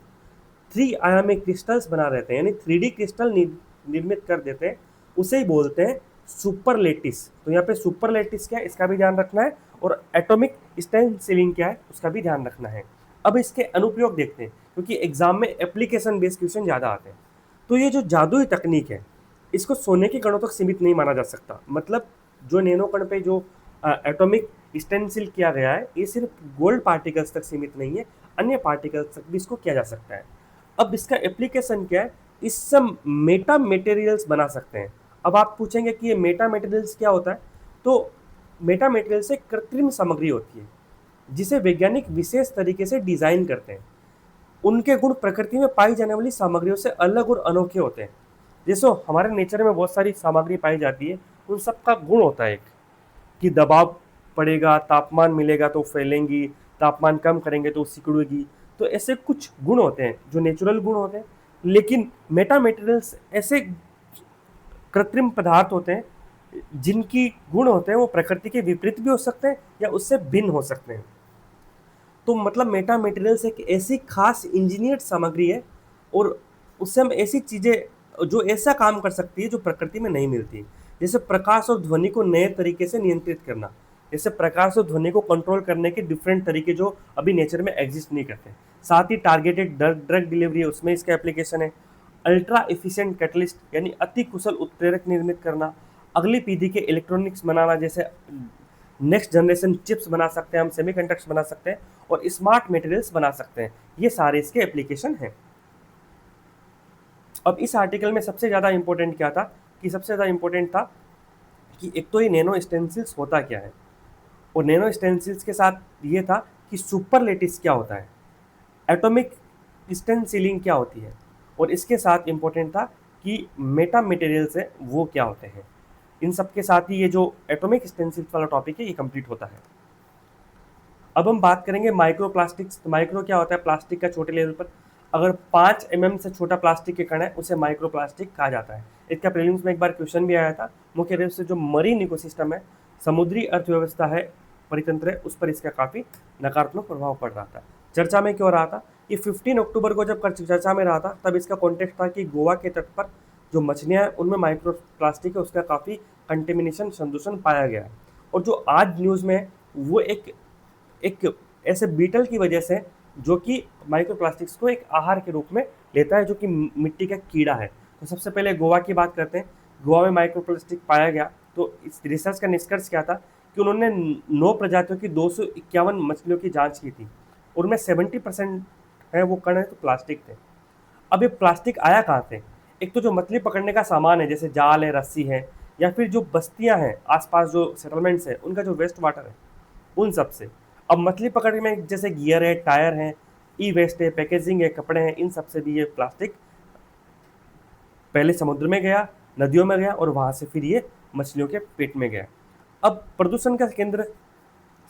3 आयामी क्रिस्टल्स बना रहते हैं, यानी 3D क्रिस्टल निर्मित कर देते हैं, उसे ही बोलते हैं सुपरलेटिस। तो यहाँ पे सुपरलेटिस क्या है इसका भी ध्यान रखना है और एटॉमिक स्टेंसिलिंग क्या है उसका भी ध्यान रखना है। अब इसके अनुप्रयोग देखते हैं क्योंकि एग्जाम में एप्लीकेशन बेस्ड क्वेश्चन ज़्यादा आते हैं। तो ये जो जादुई तकनीक है इसको सोने के कणों तक सीमित नहीं माना जा सकता। मतलब जो नैनो कण पे जो एटॉमिक स्टेंसिल किया गया है ये सिर्फ गोल्ड पार्टिकल्स तक सीमित नहीं है, अन्य पार्टिकल्स तक भी इसको किया जा सकता है। अब इसका एप्लीकेशन क्या है, इससे मेटा मटेरियल्स बना सकते हैं। अब आप पूछेंगे कि ये मेटा मटेरियल्स क्या होता है, तो मेटा मटेरियल्स एक कृत्रिम सामग्री होती है जिसे वैज्ञानिक विशेष तरीके से डिज़ाइन करते हैं। उनके गुण प्रकृति में पाई जाने वाली सामग्रियों से अलग और अनोखे होते हैं। जैसे हमारे नेचर में बहुत सारी सामग्री पाई जाती है, उन सबका गुण होता है एक, कि दबाव पड़ेगा, तापमान मिलेगा तो फैलेंगी, तापमान कम करेंगे तो सिकुड़ेगी। तो ऐसे कुछ गुण होते हैं जो नेचुरल गुण होते हैं। लेकिन मेटा मटेरियल्स ऐसे कृत्रिम पदार्थ होते हैं जिनकी गुण होते हैं वो प्रकृति के विपरीत भी हो सकते हैं या उससे भिन्न हो सकते हैं। तो मतलब मेटा मटेरियल्स एक ऐसी खास इंजीनियर्ड सामग्री है, और उससे हम ऐसी चीज़ें जो ऐसा काम कर सकती है जो प्रकृति में नहीं मिलती। जैसे प्रकाश और ध्वनि को नए तरीके से नियंत्रित करना, जैसे प्रकाश और ध्वनि को कंट्रोल करने के डिफरेंट तरीके जो अभी नेचर में एग्जिस्ट नहीं करते। साथ ही टारगेटेड ड्रग डिलीवरी है, उसमें इसका एप्लीकेशन है। अल्ट्रा एफिशिएंट कैटलिस्ट यानी अति कुशल उत्प्रेरक निर्मित करना, अगली पीढ़ी के इलेक्ट्रॉनिक्स बनाना, जैसे नेक्स्ट जनरेशन चिप्स बना सकते हैं हम, सेमीकंडक्टर्स बना सकते हैं और स्मार्ट मटेरियल्स बना सकते हैं। ये सारे इसके एप्लीकेशन हैं। अब इस आर्टिकल में सबसे ज़्यादा इंपॉर्टेंट क्या था, कि सबसे ज़्यादा इंपॉर्टेंट था कि एक तो ये नैनो स्टेंसिल्स होता क्या है, और नैनो स्टेंसिल्स के साथ ये था कि सुपर लेटिस क्या होता है, एटॉमिक स्टेंसिलिंग क्या होती है, और इसके साथ इंपॉर्टेंट था कि मेटा मटेरियल्स है वो क्या होते हैं। इन सब के साथ ही ये जो एटॉमिक स्टेंसिल्स वाला टॉपिक है ये कंप्लीट होता है। अब हम बात करेंगे माइक्रो प्लास्टिक्स। माइक्रो क्या होता है, प्लास्टिक का छोटे लेवल पर अगर 5 mm से छोटा प्लास्टिक के कण है उसे माइक्रो प्लास्टिक कहा जाता है। इसका प्रीलिम्स में एक बार क्वेश्चन भी आया था। मुख्य रूप से जो मरीन इकोसिस्टम है, समुद्री अर्थव्यवस्था है, परितंत्र है, उस पर इसका काफ़ी नकारात्मक प्रभाव पड़ रहा था। चर्चा में क्यों रहा था, ये 15 अक्टूबर को जब चर्चा में रहा था तब इसका कॉन्टेक्स्ट था कि गोवा के तट पर जो मछलियाँ हैं उनमें माइक्रो प्लास्टिक है, उसका काफ़ी कंटेमिनेशन, संदूषण पाया गया है। और जो आज न्यूज़ में है वो एक ऐसे बीटल की वजह से जो कि माइक्रोप्लास्टिक्स को एक आहार के रूप में लेता है, जो कि मिट्टी का कीड़ा है। तो सबसे पहले गोवा की बात करते हैं। गोवा में माइक्रोप्लास्टिक पाया गया, तो इस रिसर्च का निष्कर्ष क्या था कि उन्होंने 9 प्रजातियों की 251 मछलियों की जांच की थी, और उनमें 70% है वो कण है तो प्लास्टिक थे। अब ये प्लास्टिक आया कहाँ से? एक तो जो मछली पकड़ने का सामान है, जैसे जाल है, रस्सी है, या फिर जो बस्तियां हैं आसपास, जो सेटलमेंट्स हैं, उनका जो वेस्ट वाटर है, उन सब से। अब मछली पकड़ने में जैसे गियर है, टायर है, ई वेस्ट है, पैकेजिंग है, कपड़े हैं, इन सब से भी ये प्लास्टिक पहले समुद्र में गया, नदियों में गया, और वहाँ से फिर ये मछलियों के पेट में गया। अब प्रदूषण का केंद्र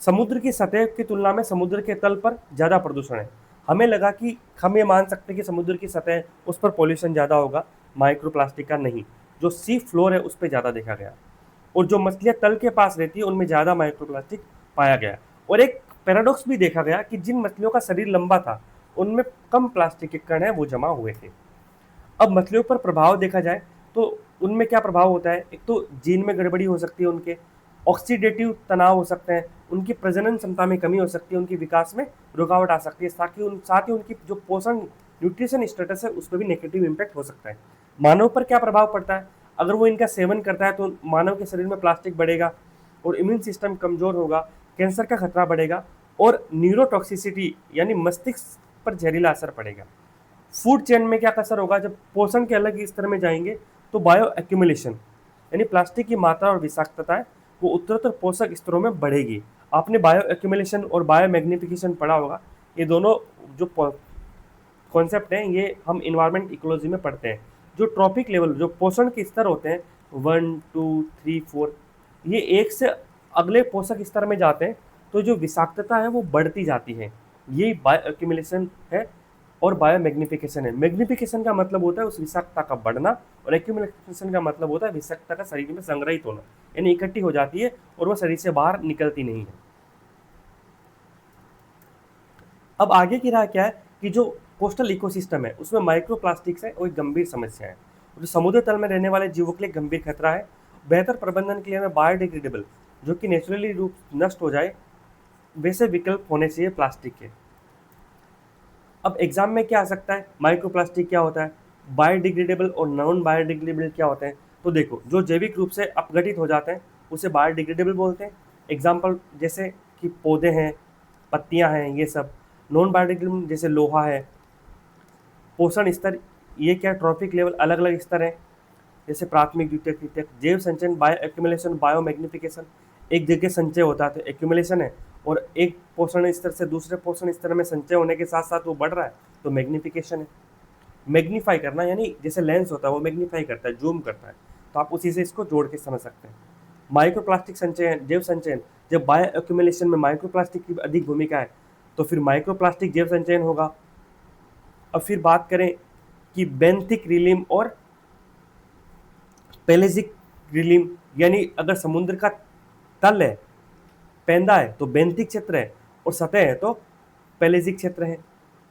समुद्र की सतह की तुलना में समुद्र के तल पर ज़्यादा प्रदूषण है। हमें लगा कि हम ये मान सकते हैं कि समुद्र की सतह उस पर पॉल्यूशन ज़्यादा होगा, माइक्रोप्लास्टिक का नहीं। जो सी फ्लोर है उस पर ज़्यादा देखा गया, और जो मछलियाँ तल के पास रहती है उनमें ज़्यादा माइक्रोप्लास्टिक पाया गया। और एक पैराडॉक्स भी देखा गया कि जिन मछलियों का शरीर लंबा था उनमें कम प्लास्टिक के कण हैं वो जमा हुए थे। अब मछलियों पर प्रभाव देखा जाए तो उनमें क्या प्रभाव होता है, एक तो जीन में गड़बड़ी हो सकती है, उनके ऑक्सीडेटिव तनाव हो सकते हैं, उनकी प्रजनन क्षमता में कमी हो सकती है, उनके विकास में रुकावट आ सकती है, साथ ही उनकी जो पोषण न्यूट्रिशन स्टेटस है उस पर भी नेगेटिव इम्पैक्ट हो सकता है। मानव पर क्या प्रभाव पड़ता है, अगर वो इनका सेवन करता है तो मानव के शरीर में प्लास्टिक बढ़ेगा और इम्यून सिस्टम कमजोर होगा, कैंसर का खतरा बढ़ेगा, और न्यूरोटॉक्सिसिटी यानी मस्तिष्क पर जहरीला असर पड़ेगा। फूड चेन में क्या असर होगा, जब पोषण के अलग स्तर में जाएंगे तो बायो एक्यूमुलेशन यानी प्लास्टिक की मात्रा और विषाक्तता है वो उत्तरोत्तर पोषक स्तरों में बढ़ेगी। आपने बायो एक्यूमुलेशन और बायो मैग्निफिकेशन पढ़ा होगा। ये दोनों जो कॉन्सेप्ट हैं ये हम इन्वायरमेंट इकोलॉजी में पढ़ते हैं। जो ट्रॉपिक लेवल, जो पोषण के स्तर होते हैं 1, 2, 3, 4, ये एक से अगले पोषक स्तर में जाते हैं तो जो विषाक्तता है वो बढ़ती जाती है। ये बायो एक्यूमुलेशन है और बायो मैग्निफिकेशन है। मैग्निफिकेशन का मतलब होता है उस विषाक्तता का बढ़ना, और एक्यूमुलेशन का मतलब होता है विषाक्तता का शरीर में संग्रहित होना, यानी इकट्ठी हो जाती है और वो शरीर से बाहर निकलती नहीं है। अब आगे की राह क्या है कि जो कोस्टल इकोसिस्टम है उसमें माइक्रोप्लास्टिक्स है वो एक गंभीर समस्या है, जो समुद्र तल में रहने वाले जीवों के लिए गंभीर खतरा है। बेहतर प्रबंधन के लिए हमें बायोडिग्रेडेबल, जो कि नेचुरली रूप नष्ट हो जाए, वैसे विकल्प होने चाहिए प्लास्टिक के। अब एग्जाम में क्या आ सकता है, माइक्रोप्लास्टिक क्या होता है, बायोडिग्रेडेबल और नॉन बायोडिग्रेडेबल क्या होते हैं। तो देखो, जो जैविक रूप से अपघटित हो जाते हैं उसे बायोडिग्रेडेबल बोलते हैं। एग्जाम्पल जैसे कि पौधे हैं, पत्तियां हैं, ये सब। नॉन बायोडिग्रेडेबल जैसे लोहा है। पोषण स्तर, ये क्या, ट्रॉफिक लेवल, अलग अलग स्तर हैं, जैसे प्राथमिक, द्वितीयक, तृतीयक। जैव संचयन, बायो एक्यूमुलेशन, बायो मैग्निफिकेशन। एक जगह संचय होता है तो एक्यूमुलेशन है, और एक पोषण स्तर से दूसरे पोषण स्तर में संचय होने के साथ साथ वो बढ़ रहा है तो मैग्निफिकेशन है। मैग्नीफाई करना यानी जैसे लेंस होता है वो मैग्नीफाई करता है, जूम करता है, तो आप उसी से इसको जोड़ के समझ सकते हैं। माइक्रोप्लास्टिक संचयन, जैव संचयन, जब बायो एक्यूमुलेशन में माइक्रोप्लास्टिक की अधिक भूमिका है तो फिर माइक्रोप्लास्टिक जैव संचयन होगा। अब फिर बात करें कि बेंथिक रिलीम और पेलेजिक रिलीम, यानी अगर समुद्र का तल है, पेंदा है तो बेंथिक क्षेत्र है, और सतह है तो पेलेजिक क्षेत्र है।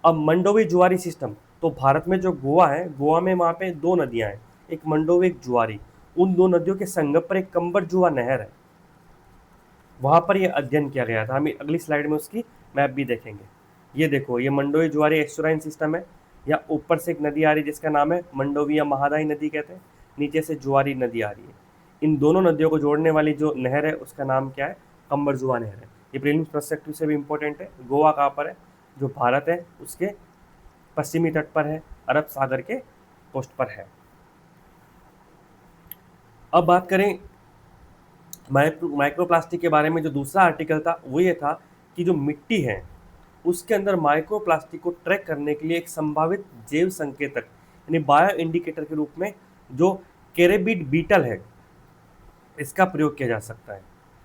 अब मंडोवी जुआरी सिस्टम, तो भारत में जो गोवा है, गोवा में वहाँ पे दो नदियाँ हैं, एक मंडोवी एक जुआरी, उन दो नदियों के संगम पर एक कंबर जुआ नहर है, वहाँ पर यह अध्ययन किया गया था। हम अगली स्लाइड में उसकी मैप भी देखेंगे। ये देखो, ये मंडोवी जुआरी एस्टुराइन सिस्टम है, या ऊपर से एक नदी आ रही है जिसका नाम है मंडोवी या महादाई नदी कहते हैं, नीचे से जुआरी नदी आ रही है। इन दोनों नदियों को जोड़ने वाली जो नहर है उसका नाम क्या है? कंबर जुआ नहर है। ये प्रीलिम्स पर्सपेक्टिव से भी इंपॉर्टेंट है। गोवा कहाँ पर है? जो भारत है उसके पश्चिमी तट पर है, अरब सागर के कोस्ट पर है। अब बात करें माइक्रोप्लास्टिक के बारे में, जो दूसरा आर्टिकल था वो ये था कि जो मिट्टी है उसके अंदर माइक्रोप्लास्टिक को ट्रैक करने के लिए एक संभावित जैव संकेतक यानी बायो इंडिकेटर के रूप में जो कैरेबिड बीटल है इसका प्रयोग किया जा सकता है।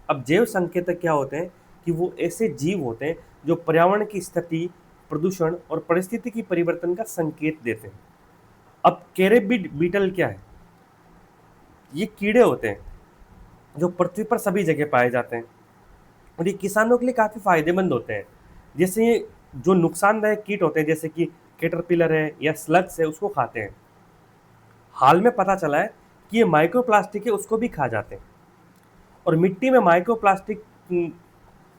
अब जैव संकेतक क्या होते हैं कि वो ऐसे जीव होते हैं जो पर्यावरण की स्थिति, प्रदूषण और परिस्थिति की परिवर्तन का संकेत देते हैं। अब कैरेबिड बीटल क्या है? ये कीड़े होते हैं जो पृथ्वी पर सभी जगह पाए जाते हैं और ये किसानों के लिए काफ़ी फायदेमंद होते हैं। जैसे ये जो नुकसानदायक कीट होते हैं जैसे कि कैटरपिलर है या स्लग्स है उसको खाते हैं। हाल में पता चला है कि ये माइक्रोप्लास्टिक है उसको भी खा जाते हैं। और मिट्टी में माइक्रोप्लास्टिक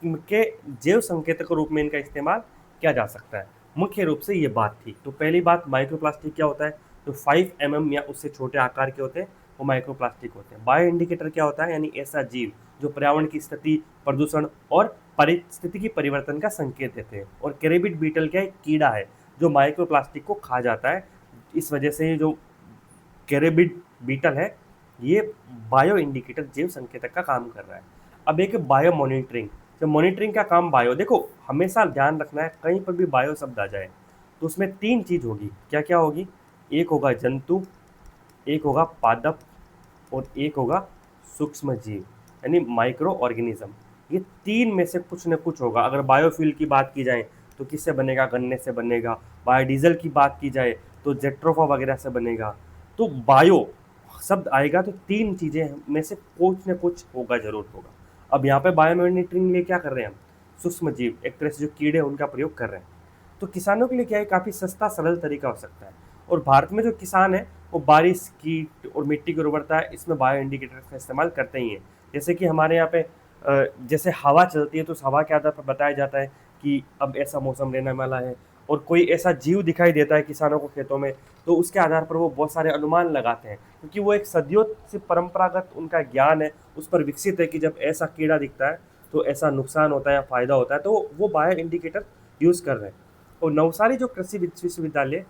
के जैव संकेतक के रूप में इनका इस्तेमाल किया जा सकता है। मुख्य रूप से ये बात थी। तो पहली बात, माइक्रोप्लास्टिक क्या होता है? तो 5 mm या उससे छोटे आकार के होते हैं वो माइक्रोप्लास्टिक होते हैं। बायो इंडिकेटर क्या होता है? यानी ऐसा जीव जो पर्यावरण की स्थिति, प्रदूषण और परिस्थिति की परिवर्तन का संकेत देते हैं। और कैरेबिड बीटल क्या एक कीड़ा है जो माइक्रोप्लास्टिक को खा जाता है। इस वजह से जो कैरेबिड बीटल है ये बायो इंडिकेटर जैव संकेतक का काम कर रहा है। अब एक बायो मॉनिटरिंग, जब मॉनिटरिंग का काम बायो, देखो हमेशा ध्यान रखना है कहीं पर भी बायो शब्द आ जाए तो उसमें 3 चीज़ होगी। क्या क्या होगी? एक होगा जंतु, एक होगा पादप और एक होगा सूक्ष्म जीव यानी माइक्रो ऑर्गेनिज्म। ये 3 में से कुछ न कुछ होगा। अगर बायोफ्यूल की बात की जाए तो किससे बनेगा? गन्ने से बनेगा। बायोडीजल की बात की जाए तो जेट्रोफा वगैरह से बनेगा। तो बायो शब्द आएगा तो 3 चीज़ें में से कुछ न कुछ होगा, जरूर होगा। अब यहाँ पे बायो मॉनिटरिंग लिए क्या कर रहे हैं हम? सूक्ष्म जीव, एक तरह से जो कीड़े हैं उनका प्रयोग कर रहे हैं। तो किसानों के लिए क्या है, काफ़ी सस्ता सरल तरीका हो सकता है। और भारत में जो किसान है वो बारिश, कीट और मिट्टी की उर्वरता है इसमें बायो इंडिकेटर का इस्तेमाल करते ही हैं। जैसे कि हमारे यहाँ पे जैसे हवा चलती है तो उस हवा के आधार पर बताया जाता है कि अब ऐसा मौसम रहने वाला है। और कोई ऐसा जीव दिखाई देता है किसानों को खेतों में तो उसके आधार पर वो बहुत सारे अनुमान लगाते हैं, क्योंकि वो एक सदियों से परंपरागत उनका ज्ञान है उस पर विकसित है कि जब ऐसा कीड़ा दिखता है तो ऐसा नुकसान होता है या फायदा होता है, तो वो बायो इंडिकेटर यूज़ कर रहे हैं। और नवसारी जो कृषि विश्वविद्यालय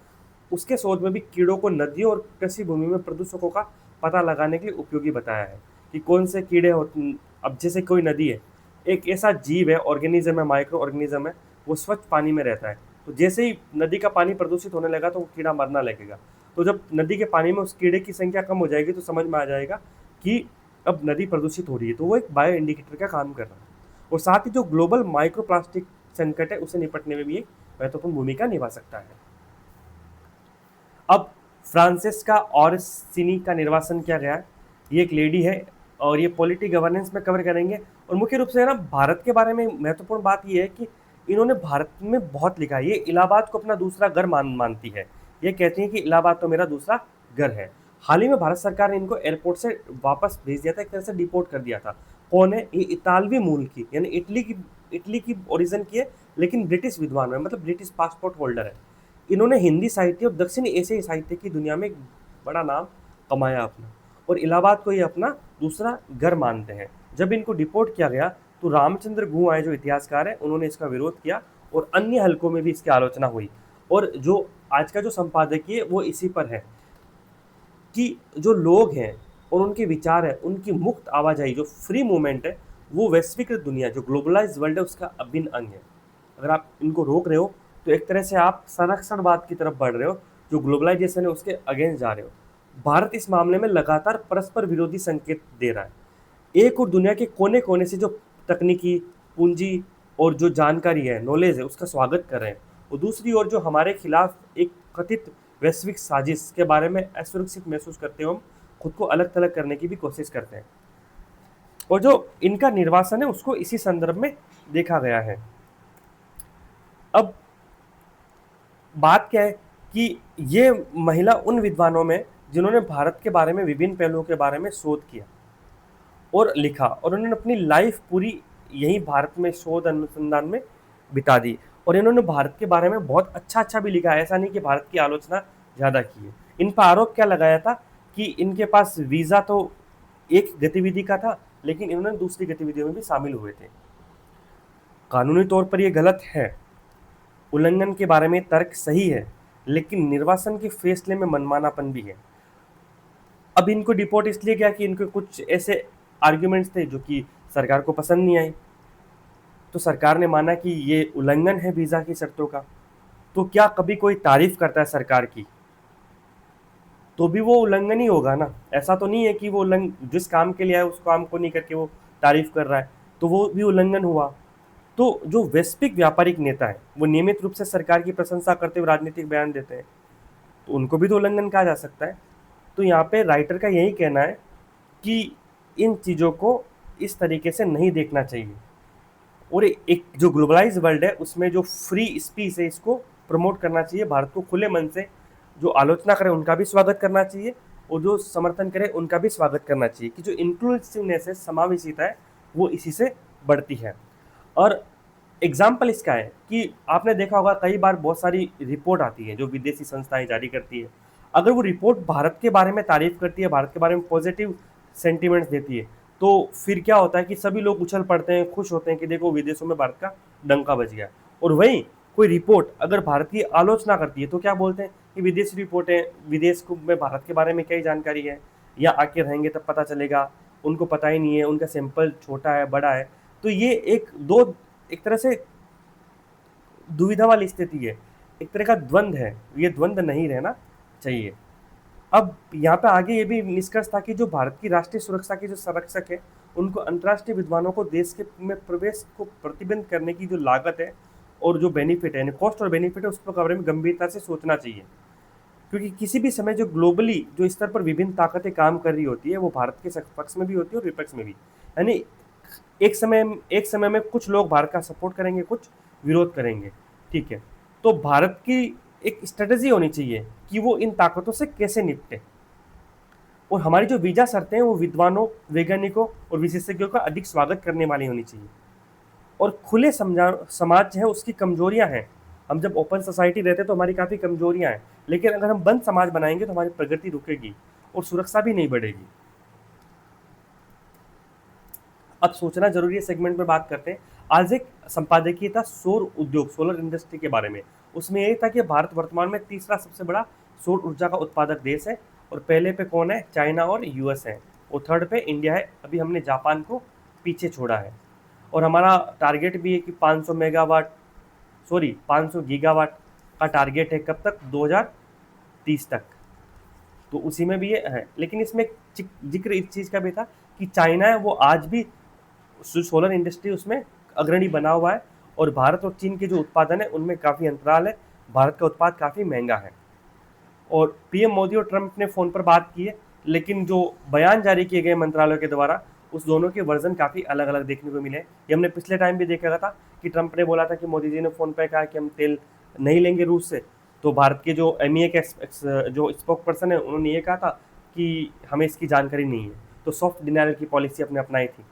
उसके शोध में भी कीड़ों को नदियों और कृषि भूमि में प्रदूषकों का पता लगाने के लिए उपयोगी बताया है कि कौन से कीड़े होते। अब जैसे कोई नदी है, एक ऐसा जीव है, ऑर्गेनिज्म है, माइक्रो ऑर्गेनिज्म है, वो स्वच्छ पानी में रहता है। तो जैसे ही नदी का पानी प्रदूषित होने लगा तो वो कीड़ा मरना लगेगा। तो जब नदी के पानी में उस कीड़े की संख्या कम हो जाएगी तो समझ में आ जाएगा कि अब नदी प्रदूषित हो रही है। तो वो एक बायो इंडिकेटर का काम कर रहा है। और साथ ही जो ग्लोबल माइक्रोप्लास्टिक संकट है उसे निपटने में भी एक महत्वपूर्ण भूमिका निभा सकता है। अब फ्रांसिस्का ऑरसिनी का निर्वासन किया गया है। ये एक लेडी है और ये पॉलिटी गवर्नेंस में कवर करेंगे। और मुख्य रूप से ना भारत के बारे में महत्वपूर्ण बात ये है कि इन्होंने भारत में बहुत लिखा है। ये इलाहाबाद को अपना दूसरा घर मानती है। ये कहती है कि इलाहाबाद तो मेरा दूसरा घर है। हाल ही में भारत सरकार ने इनको एयरपोर्ट से वापस भेज दिया था, एक तरह से डिपोर्ट कर दिया था। कौन है ये? इतालवी मूल की यानी इटली की ओरिजिन की है, लेकिन ब्रिटिश विद्वान है, मतलब ब्रिटिश पासपोर्ट होल्डर है। इन्होंने हिंदी साहित्य और दक्षिण एशियाई साहित्य की दुनिया में एक बड़ा नाम कमाया अपना, और इलाहाबाद को ये अपना दूसरा घर मानते हैं। जब इनको डिपोर्ट किया गया तो रामचंद्र गुह आए जो इतिहासकार हैं, उन्होंने इसका विरोध किया और अन्य हलकों में भी इसकी आलोचना हुई। और जो आज का जो संपादकीय वो इसी पर है कि जो लोग हैं और उनके विचार है, उनकी मुक्त आवाजाही, जो फ्री मूवमेंट है, वो वैश्विक दुनिया, जो ग्लोबलाइज वर्ल्ड है, उसका अभिन्न अंग है। अगर आप इनको रोक रहे हो तो एक तरह से आप संरक्षणवाद की तरफ बढ़ रहे हो, जो ग्लोबलाइजेशन है उसके अगेंस्ट जा रहे हो। भारत इस मामले में लगातार परस्पर विरोधी संकेत दे रहा है। एक और दुनिया के कोने कोने से जो तकनीकी पूंजी और जो जानकारी है, नॉलेज है, उसका स्वागत कर रहे हैं, और दूसरी ओर जो हमारे खिलाफ एक कथित वैश्विक साजिश के बारे में असुरक्षित महसूस करते हुए हम खुद को अलग थलग करने की भी कोशिश करते हैं। और जो इनका निर्वासन है उसको इसी संदर्भ में देखा गया है। अब बात क्या है कि ये महिला उन विद्वानों में जिन्होंने भारत के बारे में विभिन्न पहलुओं के बारे में शोध किया और लिखा, और उन्होंने अपनी लाइफ पूरी यहीं भारत में शोध अनुसंधान में बिता दी, और इन्होंने भारत के बारे में बहुत अच्छा अच्छा भी लिखा है। ऐसा नहीं कि भारत की आलोचना ज़्यादा की है। इन पर आरोप क्या लगाया था कि इनके पास वीज़ा तो एक गतिविधि का था, लेकिन इन्होंने दूसरी गतिविधियों में भी शामिल हुए थे। कानूनी तौर पर यह गलत है, उल्लंघन के बारे में तर्क सही है, लेकिन निर्वासन के फैसले में मनमानापन भी है। अब इनको डिपोर्ट इसलिए किया कि इनके कुछ ऐसे आर्ग्यूमेंट्स थे जो कि सरकार को पसंद नहीं आई, तो सरकार ने माना कि ये उल्लंघन है वीज़ा की शर्तों का। तो क्या कभी कोई तारीफ करता है सरकार की तो भी वो उल्लंघन ही होगा ना। ऐसा तो नहीं है कि वो जिस काम के लिए आया उस काम को नहीं करके वो तारीफ कर रहा है, तो वो भी उल्लंघन हुआ। तो जो वैश्विक व्यापारिक नेता है वो नियमित रूप से सरकार की प्रशंसा करते हुए राजनीतिक बयान देते हैं, तो उनको भी तो उल्लंघन कहा जा सकता है। तो यहाँ पे राइटर का यही कहना है कि इन चीज़ों को इस तरीके से नहीं देखना चाहिए, और एक जो ग्लोबलाइज वर्ल्ड है उसमें जो फ्री स्पीच है इसको प्रमोट करना चाहिए। भारत को खुले मन से जो आलोचना करें उनका भी स्वागत करना चाहिए, और जो समर्थन करें उनका भी स्वागत करना चाहिए, कि जो इंक्लूसिवनेस है, समावेशिता है, वो इसी से बढ़ती है। और एग्जाम्पल इसका है कि आपने देखा होगा कई बार बहुत सारी रिपोर्ट आती है जो विदेशी संस्थाएं जारी करती है। अगर वो रिपोर्ट भारत के बारे में तारीफ करती है, भारत के बारे में पॉजिटिव सेंटिमेंट्स देती है, तो फिर क्या होता है कि सभी लोग उछल पड़ते हैं, खुश होते हैं कि देखो विदेशों में भारत का डंका बज गया। और वहीं कोई रिपोर्ट अगर भारत की आलोचना करती है तो क्या बोलते हैं कि विदेशी रिपोर्ट है, विदेश को में भारत के बारे में क्या ही जानकारी है, या आके रहेंगे तब पता चलेगा, उनको पता ही नहीं है, उनका सैंपल छोटा है बड़ा है। तो ये एक तरह से दुविधा वाली स्थिति है, एक तरह का द्वंद्व है, ये द्वंद्व नहीं रहना चाहिए। अब यहाँ पे आगे ये भी निष्कर्ष था कि जो भारत की राष्ट्रीय सुरक्षा के जो संरक्षक है उनको अंतर्राष्ट्रीय विद्वानों को देश के में प्रवेश को प्रतिबंध करने की जो लागत है और जो बेनिफिट है, कॉस्ट और बेनिफिट है, उसके बारे में गंभीरता से सोचना चाहिए। क्योंकि किसी भी समय जो ग्लोबली जो स्तर पर विभिन्न ताकतें काम कर रही होती है वो भारत के पक्ष में भी होती है और विपक्ष में भी। यानी एक समय में कुछ लोग भारत का सपोर्ट करेंगे, कुछ विरोध करेंगे, ठीक है। तो भारत की एक स्ट्रेटजी होनी चाहिए कि वो इन ताकतों से कैसे निपटे, और हमारी जो वीजा शर्तें हैं वो विद्वानों, वैज्ञानिकों और विशेषज्ञों का अधिक स्वागत करने वाली होनी चाहिए। और खुले समाज है उसकी कमजोरियां हैं। हम जब ओपन सोसाइटी रहते हैं तो हमारी काफ़ी कमजोरियां हैं, लेकिन अगर हम बंद समाज बनाएंगे तो हमारी प्रगति रुकेगी और सुरक्षा भी नहीं बढ़ेगी। अब सोचना जरूरी है सेगमेंट में बात करते हैं। आज एक संपादकीय था सौर उद्योग, सोलर इंडस्ट्री के बारे में। उसमें यही था कि भारत वर्तमान में तीसरा सबसे बड़ा सौर ऊर्जा का उत्पादक देश है, और पहले पे कौन है, चाइना और यूएस है, और थर्ड पे इंडिया है। अभी हमने जापान को पीछे छोड़ा है, और हमारा टारगेट भी है कि 500 गीगावाट का टारगेट है। कब तक, 2030 तक, तो उसी में भी ये है। लेकिन इसमें जिक्र इस चीज़ का भी था कि चाइना है वो आज भी सोलर इंडस्ट्री उसमें अग्रणी बना हुआ है, और भारत और चीन के जो उत्पादन है उनमें काफ़ी अंतराल है, भारत का उत्पाद काफ़ी महंगा है। और पीएम मोदी और ट्रंप ने फ़ोन पर बात की है, लेकिन जो बयान जारी किए गए मंत्रालयों के द्वारा उस दोनों के वर्जन काफ़ी अलग अलग देखने को मिले। ये हमने पिछले टाइम भी देखा था कि ट्रंप ने बोला था कि मोदी जी ने फ़ोन पर कहा कि हम तेल नहीं लेंगे रूस से, तो भारत के जो MEA के जो स्पोक पर्सन है उन्होंने ये कहा था कि हमें इसकी जानकारी नहीं है, तो सॉफ्ट डिनायल की पॉलिसी अपने अपनाई थी।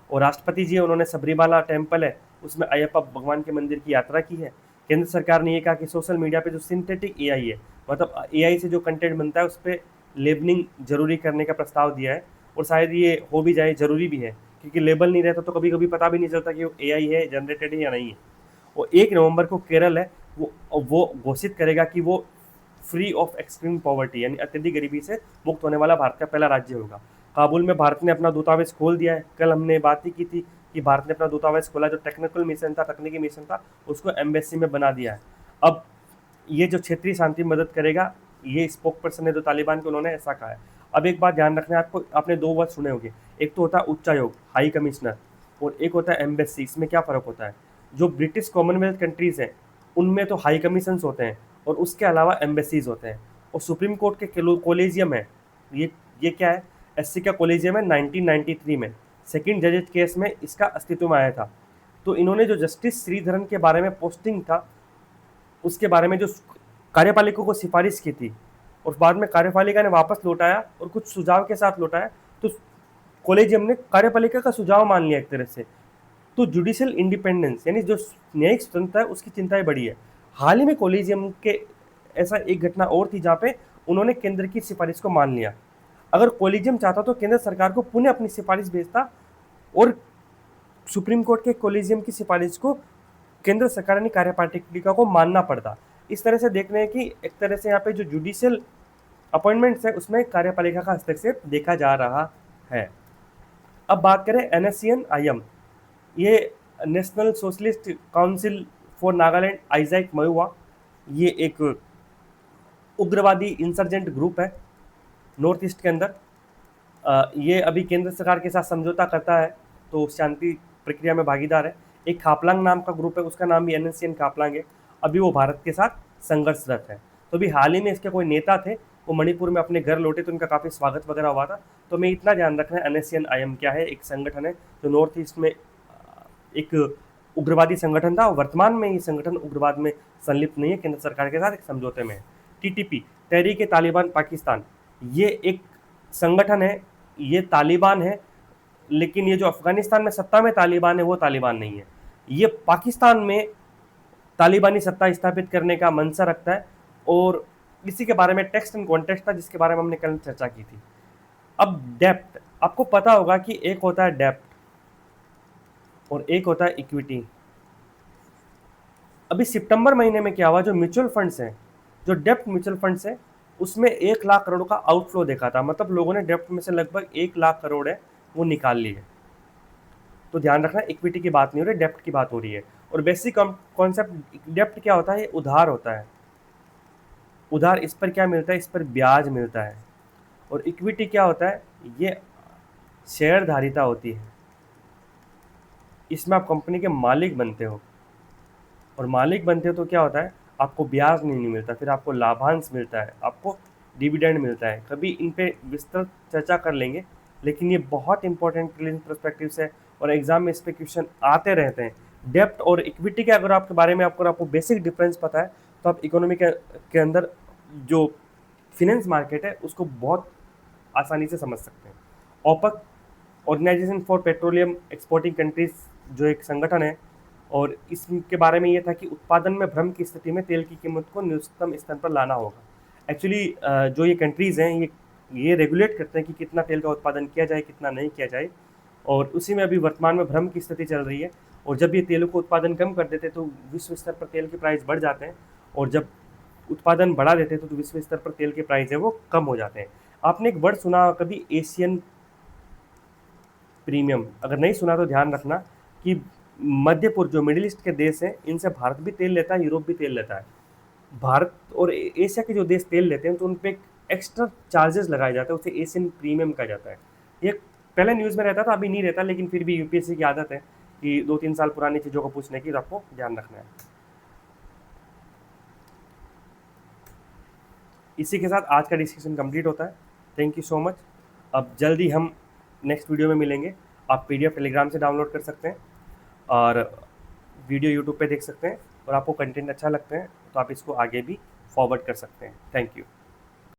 और राष्ट्रपति जी उन्होंने सबरीमाला टेम्पल है उसमें अयप्पा भगवान के मंदिर की यात्रा की है। केंद्र सरकार ने ये कहा कि सोशल मीडिया पे जो सिंथेटिक AI है, मतलब AI से जो कंटेंट बनता है उस पर लेबलिंग जरूरी करने का प्रस्ताव दिया है, और शायद ये हो भी जाए, जरूरी भी है, क्योंकि लेबल नहीं रहता तो कभी कभी पता भी नहीं चलता कि वो AI है, जनरेटेड है या नहीं है। और 1 नवंबर को केरल है वो घोषित करेगा कि वो फ्री ऑफ एक्सट्रीम पॉवर्टी यानी अत्यधिक गरीबी से मुक्त होने वाला भारत का पहला राज्य होगा। काबुल में भारत ने अपना दूतावास खोल दिया है। कल हमने बात ही की थी कि भारत ने अपना दूतावास खोला, जो टेक्निकल मिशन था, तकनीकी मिशन था, उसको एम्बेसी में बना दिया है। अब ये जो क्षेत्रीय शांति में मदद करेगा, ये स्पोक पर्सन है जो तालिबान के, उन्होंने ऐसा कहा है। अब एक बात ध्यान रखना है आपको, आपने दो वर्ड सुने होंगे, एक तो होता है उच्चायोग हाई कमिश्नर और एक होता है एम्बेसी। इसमें क्या फ़र्क होता है? जो ब्रिटिश कॉमनवेल्थ कंट्रीज़ हैं उनमें तो हाई कमीशंस होते हैं और उसके अलावा एम्बेसीज होते हैं। और सुप्रीम कोर्ट के कोलेजियम है, ये क्या है? एससी का कोलेजियम है, 1993 में सेकंड जजेज केस में इसका अस्तित्व में आया था। तो इन्होंने जो जस्टिस श्रीधरन के बारे में पोस्टिंग था उसके बारे में जो कार्यपालिका को सिफारिश की थी और बाद में कार्यपालिका ने वापस लौटाया और कुछ सुझाव के साथ लौटाया, तो कोलेजियम ने कार्यपालिका का सुझाव मान लिया एक तरह से। तो जुडिशियल इंडिपेंडेंस यानी जो न्यायिक स्वतंत्रता है उसकी चिंताएं बढ़ी है। हाल ही में कोलेजियम के ऐसा एक घटना और थी जहाँ पे उन्होंने केंद्र की सिफारिश को मान लिया। अगर कोलेजियम चाहता तो केंद्र सरकार को पुनः अपनी सिफारिश भेजता और सुप्रीम कोर्ट के कोलेजियम की सिफारिश को केंद्र सरकार ने कार्यपालिका को मानना पड़ता। इस तरह से देख रहे हैं कि एक तरह से यहाँ पे जो जुडिशियल अपॉइंटमेंट्स है उसमें कार्यपालिका का हस्तक्षेप देखा जा रहा है। अब बात करें NSCN-IM, ये National Socialist Council for Nagaland Isaac Muivah, ये एक उग्रवादी इंसर्जेंट ग्रुप है नॉर्थ ईस्ट के अंदर। ये अभी केंद्र सरकार के साथ समझौता करता है तो शांति प्रक्रिया में भागीदार है। एक खापलांग नाम का ग्रुप है, उसका नाम भी NSCN खापलांग है। अभी वो भारत के साथ संघर्षरत है। तो अभी हाल ही में इसके कोई नेता थे, वो मणिपुर में अपने घर लौटे तो उनका काफ़ी स्वागत वगैरह हुआ था। तो मैं इतना ध्यान रखना है, NSCN-IM क्या है? एक संगठन है जो नॉर्थ ईस्ट में एक उग्रवादी संगठन था। वर्तमान में ये संगठन उग्रवाद में संलिप्त नहीं है, केंद्र सरकार के साथ एक समझौते में है। TTP, तहरीक तालिबान पाकिस्तान, ये एक संगठन है, ये तालिबान है, लेकिन ये जो अफगानिस्तान में सत्ता में तालिबान है वो तालिबान नहीं है। ये पाकिस्तान में तालिबानी सत्ता स्थापित करने का मंशा रखता है और इसी के बारे में टेक्स्ट एंड कॉन्टेक्स्ट था जिसके बारे में हमने कल चर्चा की थी। अब डेप्ट, आपको पता होगा कि एक होता है डेप्ट और एक होता है इक्विटी। अभी सितंबर महीने में क्या हुआ, जो म्यूचुअल फंड्स हैं, जो डेप्ट म्यूचुअल फंड्स हैं, उसमें 1 लाख करोड़ का आउटफ्लो देखा था। मतलब लोगों ने डेप्ट में से लगभग 1 लाख करोड़ है वो निकाल ली है। तो ध्यान रखना, इक्विटी की बात नहीं हो रही, डेप्ट की बात हो रही है। और बेसिक कॉन्सेप्ट डेप्ट क्या होता है? ये उधार होता है। उधार, इस पर क्या मिलता है? इस पर ब्याज मिलता है। और इक्विटी क्या होता है? ये शेयरधारिता होती है। इसमें आप कंपनी के मालिक बनते हो और मालिक बनते हो तो क्या होता है? आपको ब्याज नहीं मिलता, फिर आपको लाभांश मिलता है, आपको डिविडेंड मिलता है। कभी इन पे विस्तृत चर्चा कर लेंगे, लेकिन ये बहुत इंपॉर्टेंट पर्सपेक्टिव है और एग्जाम में इस पे क्वेश्चन आते रहते हैं। डेप्ट और इक्विटी के अगर आपके बारे में आपको बेसिक डिफरेंस पता है तो आप इकोनॉमी के अंदर जो फिनेंस मार्केट है उसको बहुत आसानी से समझ सकते हैं। OPEC, organisation for petroleum exporting countries, जो एक संगठन है, और इसके बारे में ये था कि उत्पादन में भ्रम की स्थिति में तेल की कीमत को न्यूनतम स्तर पर लाना होगा। एक्चुअली जो ये कंट्रीज़ हैं ये रेगुलेट करते हैं कि कितना तेल का उत्पादन किया जाए, कितना नहीं किया जाए, और उसी में अभी वर्तमान में भ्रम की स्थिति चल रही है। और जब ये तेलों को उत्पादन कम कर देते तो विश्व स्तर पर तेल के प्राइस बढ़ जाते हैं, और जब उत्पादन बढ़ा देते हैं तो विश्व स्तर पर तेल के प्राइस है वो कम हो जाते हैं। आपने एक वर्ड सुना कभी, एशियन प्रीमियम? अगर नहीं सुना तो ध्यान रखना कि मध्य पूर्व, जो मिडिल ईस्ट के देश हैं, इनसे भारत भी तेल लेता है, यूरोप भी तेल लेता है। भारत और एशिया के जो देश तेल लेते हैं तो उन पर एक्स्ट्रा चार्जेस लगाए जाते हैं, उसे एशियन प्रीमियम कहा जाता है। ये पहले न्यूज़ में रहता था, अभी नहीं रहता, लेकिन फिर भी यूपीएससी की आदत है कि 2-3 साल पुरानी चीज़ों को पूछने की, तो आपको ध्यान रखना है। इसी के साथ आज का डिस्कशन कंप्लीट होता है। Thank you so much. अब जल्दी हम नेक्स्ट वीडियो में मिलेंगे। आप PDF टेलीग्राम से डाउनलोड कर सकते हैं और वीडियो यूट्यूब पे देख सकते हैं, और आपको कंटेंट अच्छा लगता है तो आप इसको आगे भी फॉरवर्ड कर सकते हैं। Thank you.